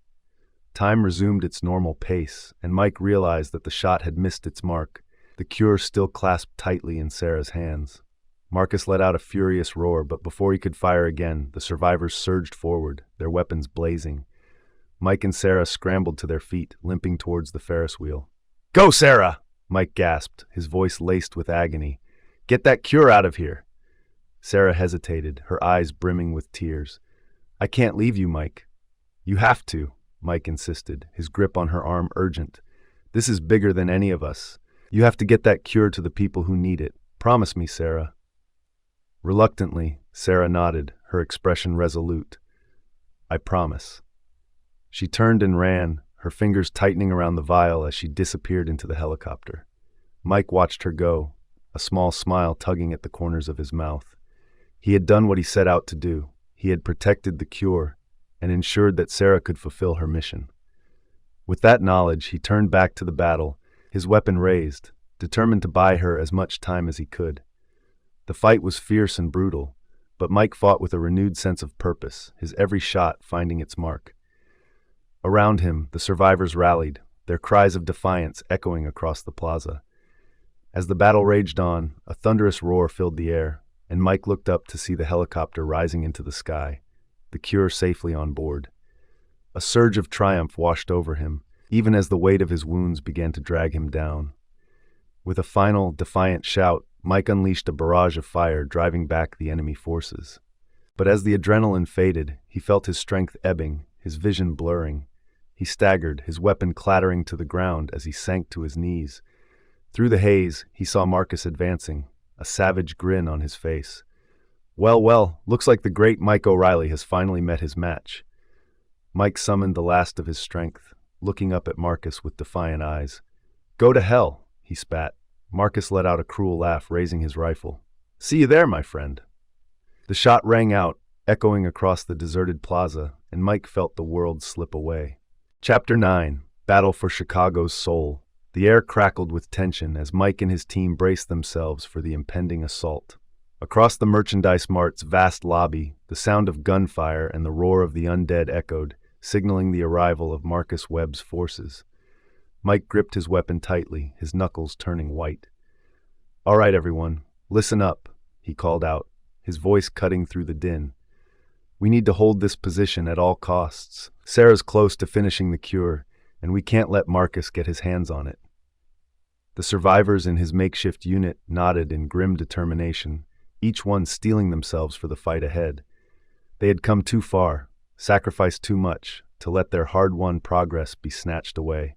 Time resumed its normal pace, and Mike realized that the shot had missed its mark, the cure still clasped tightly in Sarah's hands. Marcus let out a furious roar, but before he could fire again, the survivors surged forward, their weapons blazing. Mike and Sarah scrambled to their feet, limping towards the Ferris wheel. "Go, Sarah!" Mike gasped, his voice laced with agony. "Get that cure out of here!" Sarah hesitated, her eyes brimming with tears. "I can't leave you, Mike." "You have to," Mike insisted, his grip on her arm urgent. "This is bigger than any of us. You have to get that cure to the people who need it. Promise me, Sarah." Reluctantly, Sarah nodded, her expression resolute. "I promise." She turned and ran, her fingers tightening around the vial as she disappeared into the helicopter. Mike watched her go, a small smile tugging at the corners of his mouth. He had done what he set out to do. He had protected the cure and ensured that Sarah could fulfill her mission. With that knowledge, he turned back to the battle, his weapon raised, determined to buy her as much time as he could. The fight was fierce and brutal, but Mike fought with a renewed sense of purpose, his every shot finding its mark. Around him, the survivors rallied, their cries of defiance echoing across the plaza. As the battle raged on, a thunderous roar filled the air, and Mike looked up to see the helicopter rising into the sky, the cure safely on board. A surge of triumph washed over him, even as the weight of his wounds began to drag him down. With a final, defiant shout, Mike unleashed a barrage of fire, driving back the enemy forces. But as the adrenaline faded, he felt his strength ebbing, his vision blurring. He staggered, his weapon clattering to the ground as he sank to his knees. Through the haze, he saw Marcus advancing, a savage grin on his face. Well, looks like the great Mike O'Reilly has finally met his match." Mike summoned the last of his strength, looking up at Marcus with defiant eyes. "Go to hell," he spat. Marcus let out a cruel laugh, raising his rifle. "See you there, my friend." The shot rang out, echoing across the deserted plaza, and Mike felt the world slip away. Chapter 9: Battle for Chicago's Soul. The air crackled with tension as Mike and his team braced themselves for the impending assault. Across the Merchandise Mart's vast lobby, the sound of gunfire and the roar of the undead echoed, signaling the arrival of Marcus Webb's forces. Mike gripped his weapon tightly, his knuckles turning white. "All right, everyone, listen up," he called out, his voice cutting through the din. "We need to hold this position at all costs. Sarah's close to finishing the cure, and we can't let Marcus get his hands on it." The survivors in his makeshift unit nodded in grim determination, each one steeling themselves for the fight ahead. They had come too far, sacrificed too much, to let their hard-won progress be snatched away.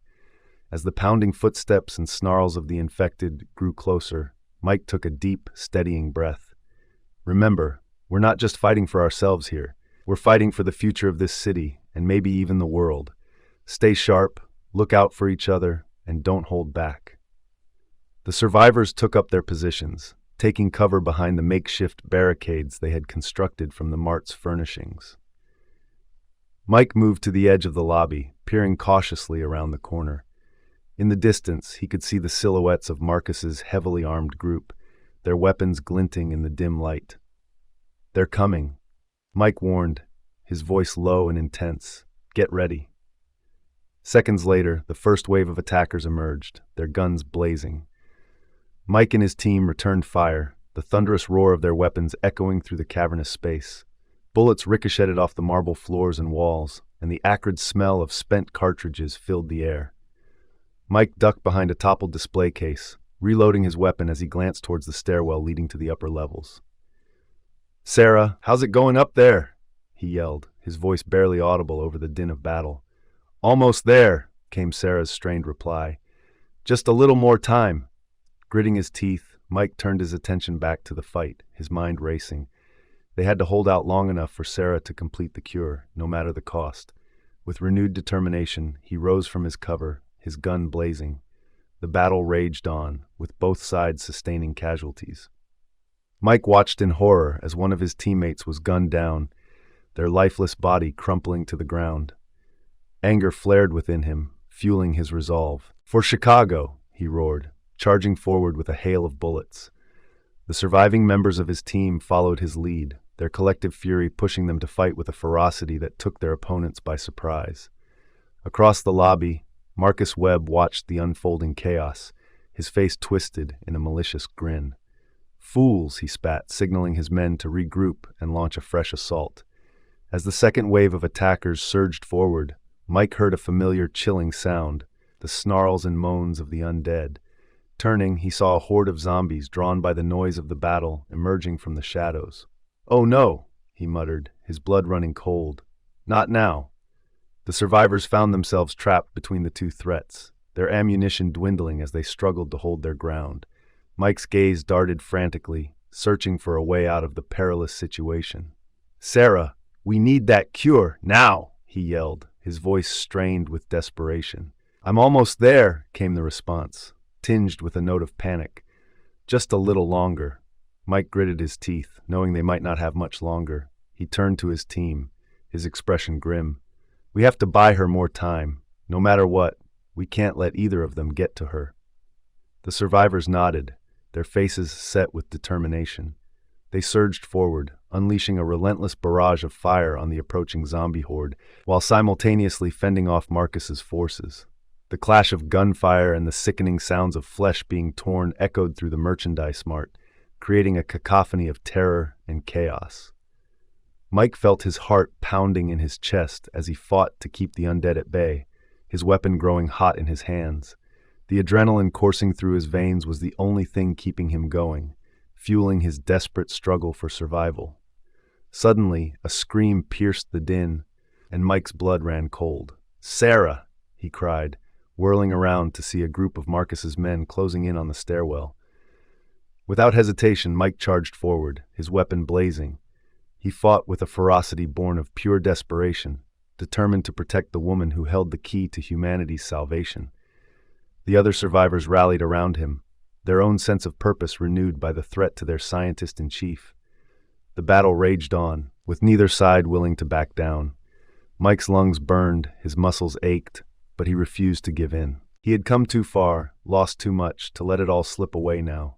As the pounding footsteps and snarls of the infected grew closer, Mike took a deep, steadying breath. "Remember, we're not just fighting for ourselves here. We're fighting for the future of this city, and maybe even the world. Stay sharp, look out for each other, and don't hold back." The survivors took up their positions, taking cover behind the makeshift barricades they had constructed from the Mart's furnishings. Mike moved to the edge of the lobby, peering cautiously around the corner. In the distance, he could see the silhouettes of Marcus's heavily armed group, their weapons glinting in the dim light. "They're coming," Mike warned, his voice low and intense. "Get ready." Seconds later, the first wave of attackers emerged, their guns blazing. Mike and his team returned fire, the thunderous roar of their weapons echoing through the cavernous space. Bullets ricocheted off the marble floors and walls, and the acrid smell of spent cartridges filled the air. Mike ducked behind a toppled display case, reloading his weapon as he glanced towards the stairwell leading to the upper levels. "Sarah, how's it going up there?" he yelled, his voice barely audible over the din of battle. "Almost there," came Sarah's strained reply. "Just a little more time." Gritting his teeth, Mike turned his attention back to the fight, his mind racing. They had to hold out long enough for Sarah to complete the cure, no matter the cost. With renewed determination, he rose from his cover, his gun blazing. The battle raged on, with both sides sustaining casualties. Mike watched in horror as one of his teammates was gunned down, their lifeless body crumpling to the ground. Anger flared within him, fueling his resolve. "For Chicago!" he roared, charging forward with a hail of bullets. The surviving members of his team followed his lead, their collective fury pushing them to fight with a ferocity that took their opponents by surprise. Across the lobby, Marcus Webb watched the unfolding chaos, his face twisted in a malicious grin. "Fools," he spat, signaling his men to regroup and launch a fresh assault. As the second wave of attackers surged forward, Mike heard a familiar chilling sound, the snarls and moans of the undead. Turning, he saw a horde of zombies drawn by the noise of the battle emerging from the shadows. "Oh no," he muttered, his blood running cold. "Not now." The survivors found themselves trapped between the two threats, their ammunition dwindling as they struggled to hold their ground. Mike's gaze darted frantically, searching for a way out of the perilous situation. "Sarah, we need that cure, now!" he yelled, his voice strained with desperation. "I'm almost there," came the response, tinged with a note of panic. "Just a little longer." Mike gritted his teeth, knowing they might not have much longer. He turned to his team, his expression grim. "We have to buy her more time. No matter what, we can't let either of them get to her." The survivors nodded, their faces set with determination. They surged forward, unleashing a relentless barrage of fire on the approaching zombie horde, while simultaneously fending off Marcus's forces. The clash of gunfire and the sickening sounds of flesh being torn echoed through the merchandise mart, creating a cacophony of terror and chaos. Mike felt his heart pounding in his chest as he fought to keep the undead at bay, his weapon growing hot in his hands. The adrenaline coursing through his veins was the only thing keeping him going, fueling his desperate struggle for survival. Suddenly, a scream pierced the din, and Mike's blood ran cold. "Sarah!" he cried, whirling around to see a group of Marcus's men closing in on the stairwell. Without hesitation, Mike charged forward, his weapon blazing. He fought with a ferocity born of pure desperation, determined to protect the woman who held the key to humanity's salvation. The other survivors rallied around him, their own sense of purpose renewed by the threat to their scientist-in-chief. The battle raged on, with neither side willing to back down. Mike's lungs burned, his muscles ached, but he refused to give in. He had come too far, lost too much, to let it all slip away now.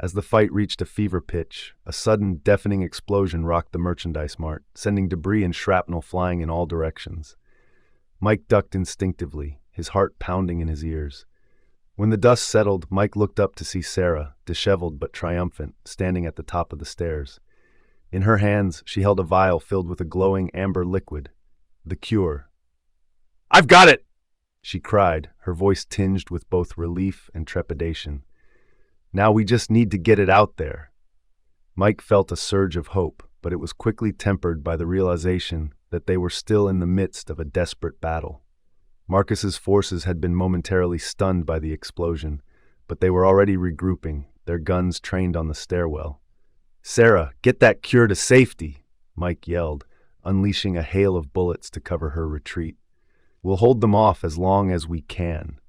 As the fight reached a fever pitch, a sudden, deafening explosion rocked the merchandise mart, sending debris and shrapnel flying in all directions. Mike ducked instinctively, his heart pounding in his ears. When the dust settled, Mike looked up to see Sarah, disheveled but triumphant, standing at the top of the stairs. In her hands, she held a vial filled with a glowing amber liquid, the cure. "I've got it!" she cried, her voice tinged with both relief and trepidation. "Now we just need to get it out there." Mike felt a surge of hope, but it was quickly tempered by the realization that they were still in the midst of a desperate battle. Marcus's forces had been momentarily stunned by the explosion, but they were already regrouping, their guns trained on the stairwell. "Sarah, get that cure to safety!" Mike yelled, unleashing a hail of bullets to cover her retreat. "We'll hold them off as long as we can."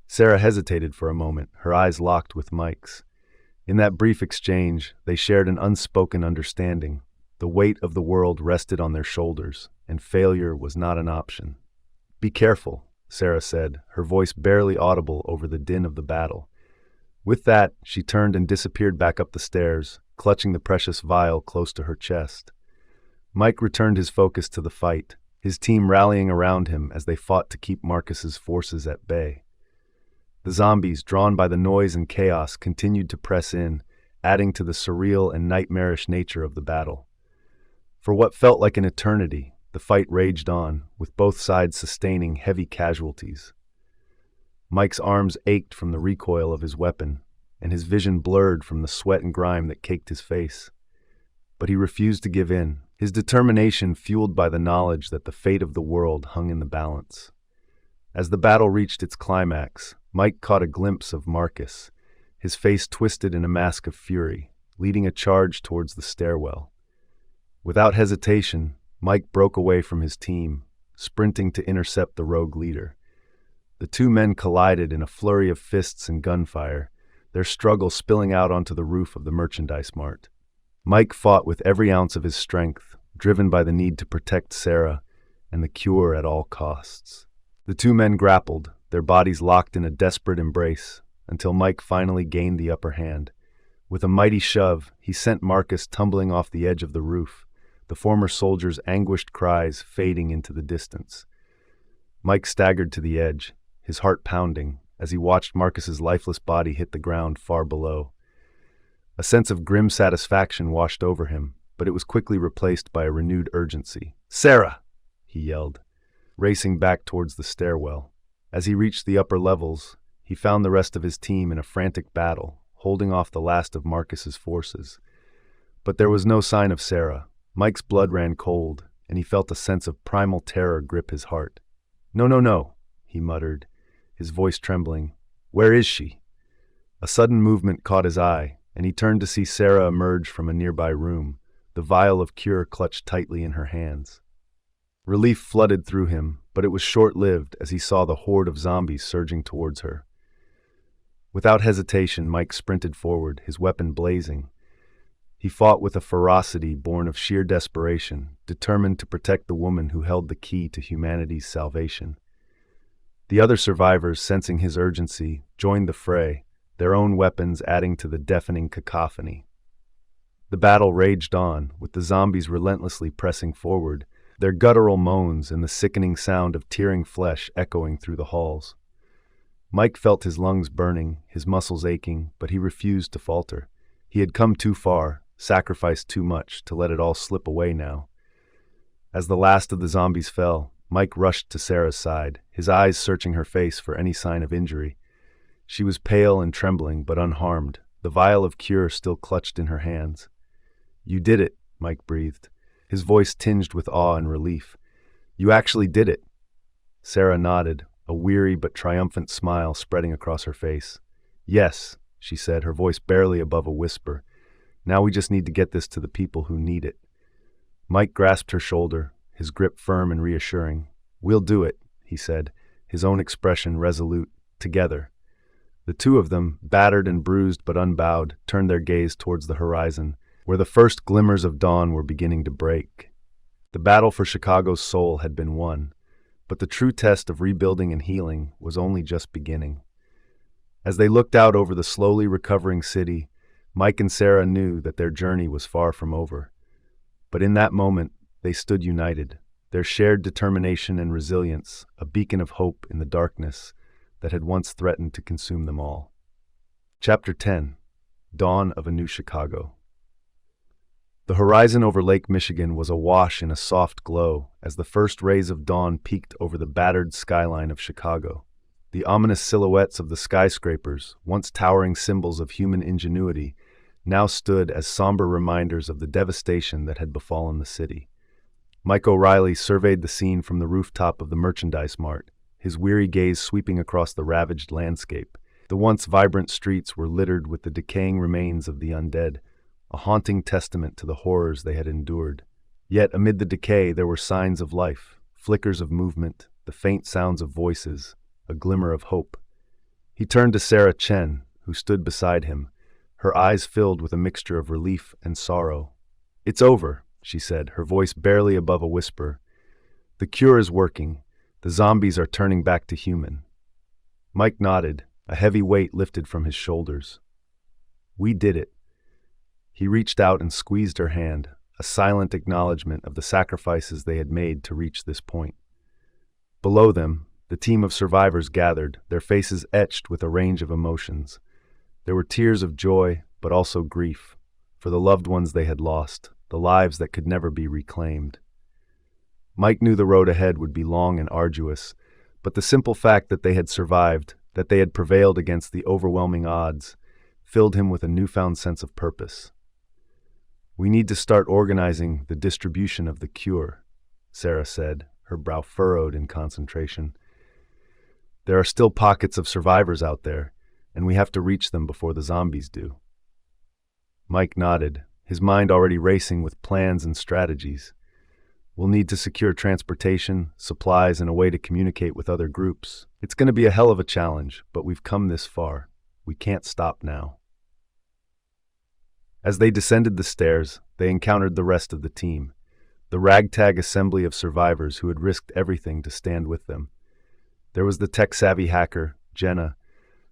Sarah hesitated for a moment, her eyes locked with Mike's. In that brief exchange, they shared an unspoken understanding. The weight of the world rested on their shoulders, and failure was not an option. "Be careful," Sarah said, her voice barely audible over the din of the battle. With that, she turned and disappeared back up the stairs, clutching the precious vial close to her chest. Mike returned his focus to the fight, his team rallying around him as they fought to keep Marcus's forces at bay. The zombies, drawn by the noise and chaos, continued to press in, adding to the surreal and nightmarish nature of the battle. For what felt like an eternity, the fight raged on, with both sides sustaining heavy casualties. Mike's arms ached from the recoil of his weapon, and his vision blurred from the sweat and grime that caked his face. But he refused to give in, his determination fueled by the knowledge that the fate of the world hung in the balance. As the battle reached its climax, Mike caught a glimpse of Marcus, his face twisted in a mask of fury, leading a charge towards the stairwell. Without hesitation, Mike broke away from his team, sprinting to intercept the rogue leader. The two men collided in a flurry of fists and gunfire, their struggle spilling out onto the roof of the merchandise mart. Mike fought with every ounce of his strength, driven by the need to protect Sarah and the cure at all costs. The two men grappled, their bodies locked in a desperate embrace, until Mike finally gained the upper hand. With a mighty shove, he sent Marcus tumbling off the edge of the roof, the former soldier's anguished cries fading into the distance. Mike staggered to the edge, his heart pounding, as he watched Marcus's lifeless body hit the ground far below. A sense of grim satisfaction washed over him, but it was quickly replaced by a renewed urgency. "Sarah!" he yelled, racing back towards the stairwell. As he reached the upper levels, he found the rest of his team in a frantic battle, holding off the last of Marcus's forces. But there was no sign of Sarah. Mike's blood ran cold, and he felt a sense of primal terror grip his heart. "No, no, no," he muttered, his voice trembling. "Where is she?" A sudden movement caught his eye, and he turned to see Sarah emerge from a nearby room, the vial of cure clutched tightly in her hands. Relief flooded through him, but it was short-lived as he saw the horde of zombies surging towards her. Without hesitation, Mike sprinted forward, his weapon blazing. He fought with a ferocity born of sheer desperation, determined to protect the woman who held the key to humanity's salvation. The other survivors, sensing his urgency, joined the fray, their own weapons adding to the deafening cacophony. The battle raged on, with the zombies relentlessly pressing forward, their guttural moans and the sickening sound of tearing flesh echoing through the halls. Mike felt his lungs burning, his muscles aching, but he refused to falter. He had come too far, sacrificed too much, to let it all slip away now. As the last of the zombies fell, Mike rushed to Sarah's side, his eyes searching her face for any sign of injury. She was pale and trembling, but unharmed, the vial of cure still clutched in her hands. "You did it," Mike breathed, his voice tinged with awe and relief. "You actually did it." Sarah nodded, a weary but triumphant smile spreading across her face. "Yes," she said, her voice barely above a whisper. "Now we just need to get this to the people who need it." Mike grasped her shoulder, his grip firm and reassuring. "We'll do it," he said, his own expression resolute. "Together." The two of them, battered and bruised but unbowed, turned their gaze towards the horizon, where the first glimmers of dawn were beginning to break. The battle for Chicago's soul had been won, but the true test of rebuilding and healing was only just beginning. As they looked out over the slowly recovering city, Mike and Sarah knew that their journey was far from over. But in that moment, they stood united, their shared determination and resilience a beacon of hope in the darkness that had once threatened to consume them all. Chapter 10. Dawn of a New Chicago. The horizon over Lake Michigan was awash in a soft glow as the first rays of dawn peeked over the battered skyline of Chicago. The ominous silhouettes of the skyscrapers, once towering symbols of human ingenuity, now stood as somber reminders of the devastation that had befallen the city. Mike O'Reilly surveyed the scene from the rooftop of the merchandise mart, his weary gaze sweeping across the ravaged landscape. The once vibrant streets were littered with the decaying remains of the undead, a haunting testament to the horrors they had endured. Yet amid the decay there were signs of life, flickers of movement, the faint sounds of voices, a glimmer of hope. He turned to Sarah Chen, who stood beside him, her eyes filled with a mixture of relief and sorrow. "It's over," she said, her voice barely above a whisper. "The cure is working. The zombies are turning back to human." Mike nodded, a heavy weight lifted from his shoulders. "We did it." He reached out and squeezed her hand, a silent acknowledgement of the sacrifices they had made to reach this point. Below them, the team of survivors gathered, their faces etched with a range of emotions. There were tears of joy, but also grief, for the loved ones they had lost, the lives that could never be reclaimed. Mike knew the road ahead would be long and arduous, but the simple fact that they had survived, that they had prevailed against the overwhelming odds, filled him with a newfound sense of purpose. "We need to start organizing the distribution of the cure," Sarah said, her brow furrowed in concentration. "There are still pockets of survivors out there, and we have to reach them before the zombies do." Mike nodded, his mind already racing with plans and strategies. "We'll need to secure transportation, supplies, and a way to communicate with other groups. It's going to be a hell of a challenge, but we've come this far. We can't stop now." As they descended the stairs, they encountered the rest of the team, the ragtag assembly of survivors who had risked everything to stand with them. There was the tech-savvy hacker, Jenna,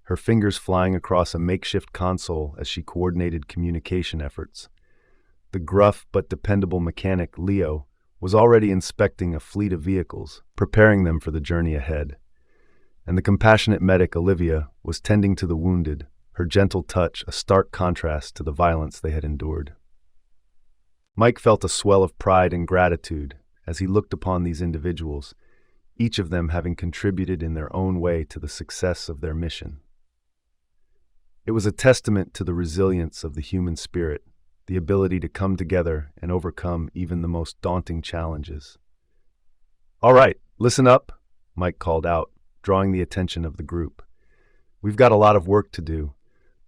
her fingers flying across a makeshift console as she coordinated communication efforts. The gruff but dependable mechanic, Leo, was already inspecting a fleet of vehicles, preparing them for the journey ahead. And the compassionate medic, Olivia, was tending to the wounded, her gentle touch a stark contrast to the violence they had endured. Mike felt a swell of pride and gratitude as he looked upon these individuals, each of them having contributed in their own way to the success of their mission. It was a testament to the resilience of the human spirit, the ability to come together and overcome even the most daunting challenges. "All right, listen up," Mike called out, drawing the attention of the group. "We've got a lot of work to do,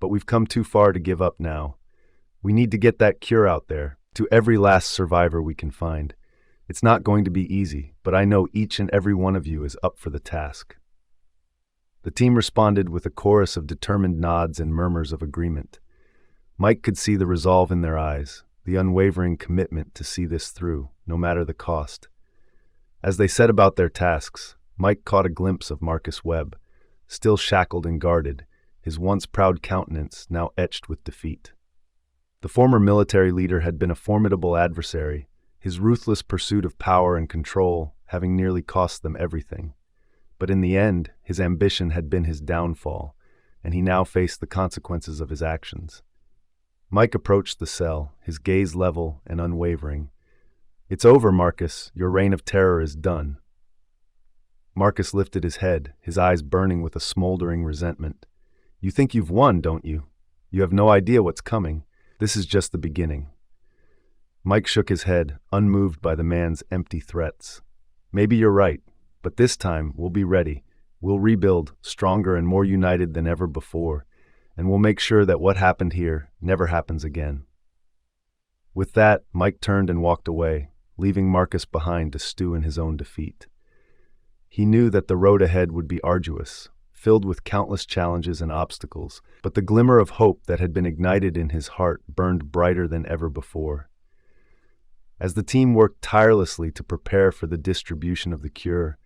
but we've come too far to give up now. We need to get that cure out there, to every last survivor we can find. It's not going to be easy, but I know each and every one of you is up for the task." The team responded with a chorus of determined nods and murmurs of agreement. Mike could see the resolve in their eyes, the unwavering commitment to see this through, no matter the cost. As they set about their tasks, Mike caught a glimpse of Marcus Webb, still shackled and guarded, his once proud countenance now etched with defeat. The former military leader had been a formidable adversary, his ruthless pursuit of power and control having nearly cost them everything. But in the end, his ambition had been his downfall, and he now faced the consequences of his actions. Mike approached the cell, his gaze level and unwavering. "It's over, Marcus. Your reign of terror is done." Marcus lifted his head, his eyes burning with a smoldering resentment. "You think you've won, don't you? You have no idea what's coming. This is just the beginning." Mike shook his head, unmoved by the man's empty threats. "Maybe you're right, but this time we'll be ready. We'll rebuild, stronger and more united than ever before, and we'll make sure that what happened here never happens again." With that, Mike turned and walked away, leaving Marcus behind to stew in his own defeat. He knew that the road ahead would be arduous, filled with countless challenges and obstacles, but the glimmer of hope that had been ignited in his heart burned brighter than ever before. As the team worked tirelessly to prepare for the distribution of the cure,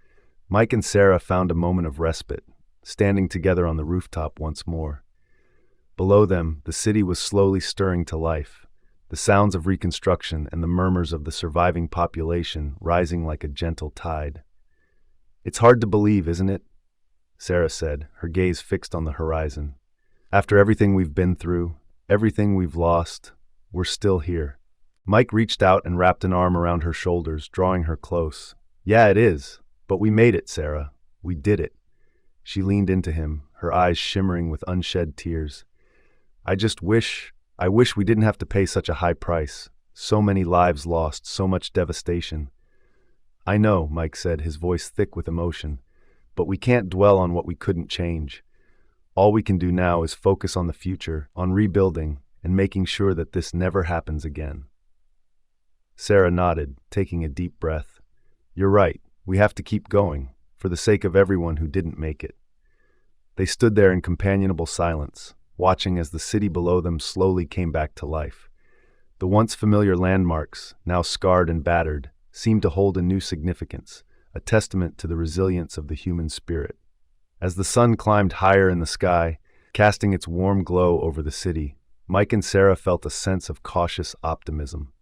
Mike and Sarah found a moment of respite, standing together on the rooftop once more. Below them, the city was slowly stirring to life, the sounds of reconstruction and the murmurs of the surviving population rising like a gentle tide. "It's hard to believe, isn't it?" Sarah said, her gaze fixed on the horizon. "After everything we've been through, everything we've lost, we're still here." Mike reached out and wrapped an arm around her shoulders, drawing her close. "Yeah, it is. But we made it, Sarah. We did it." She leaned into him, her eyes shimmering with unshed tears. I wish we didn't have to pay such a high price. So many lives lost, so much devastation." "I know," Mike said, his voice thick with emotion, "but we can't dwell on what we couldn't change. All we can do now is focus on the future, on rebuilding, and making sure that this never happens again." Sarah nodded, taking a deep breath. "You're right. We have to keep going, for the sake of everyone who didn't make it." They stood there in companionable silence, watching as the city below them slowly came back to life. The once familiar landmarks, now scarred and battered, seemed to hold a new significance, a testament to the resilience of the human spirit. As the sun climbed higher in the sky, casting its warm glow over the city, Mike and Sarah felt a sense of cautious optimism.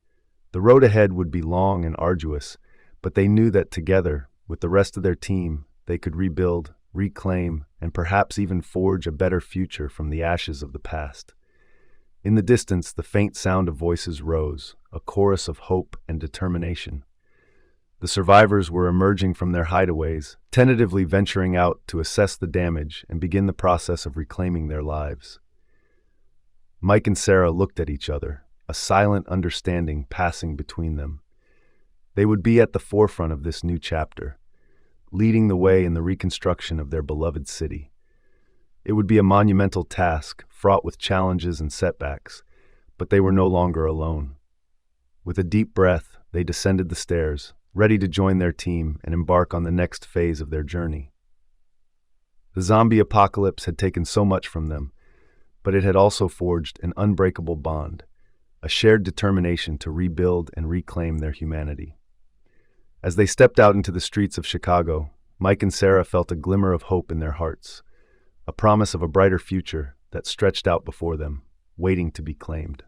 The road ahead would be long and arduous, but they knew that together, with the rest of their team, they could rebuild, reclaim, and perhaps even forge a better future from the ashes of the past. In the distance, the faint sound of voices rose, a chorus of hope and determination. The survivors were emerging from their hideaways, tentatively venturing out to assess the damage and begin the process of reclaiming their lives. Mike and Sarah looked at each other, a silent understanding passing between them. They would be at the forefront of this new chapter, leading the way in the reconstruction of their beloved city. It would be a monumental task, fraught with challenges and setbacks, but they were no longer alone. With a deep breath, they descended the stairs, ready to join their team and embark on the next phase of their journey. The zombie apocalypse had taken so much from them, but it had also forged an unbreakable bond, a shared determination to rebuild and reclaim their humanity. As they stepped out into the streets of Chicago, Mike and Sarah felt a glimmer of hope in their hearts, a promise of a brighter future that stretched out before them, waiting to be claimed.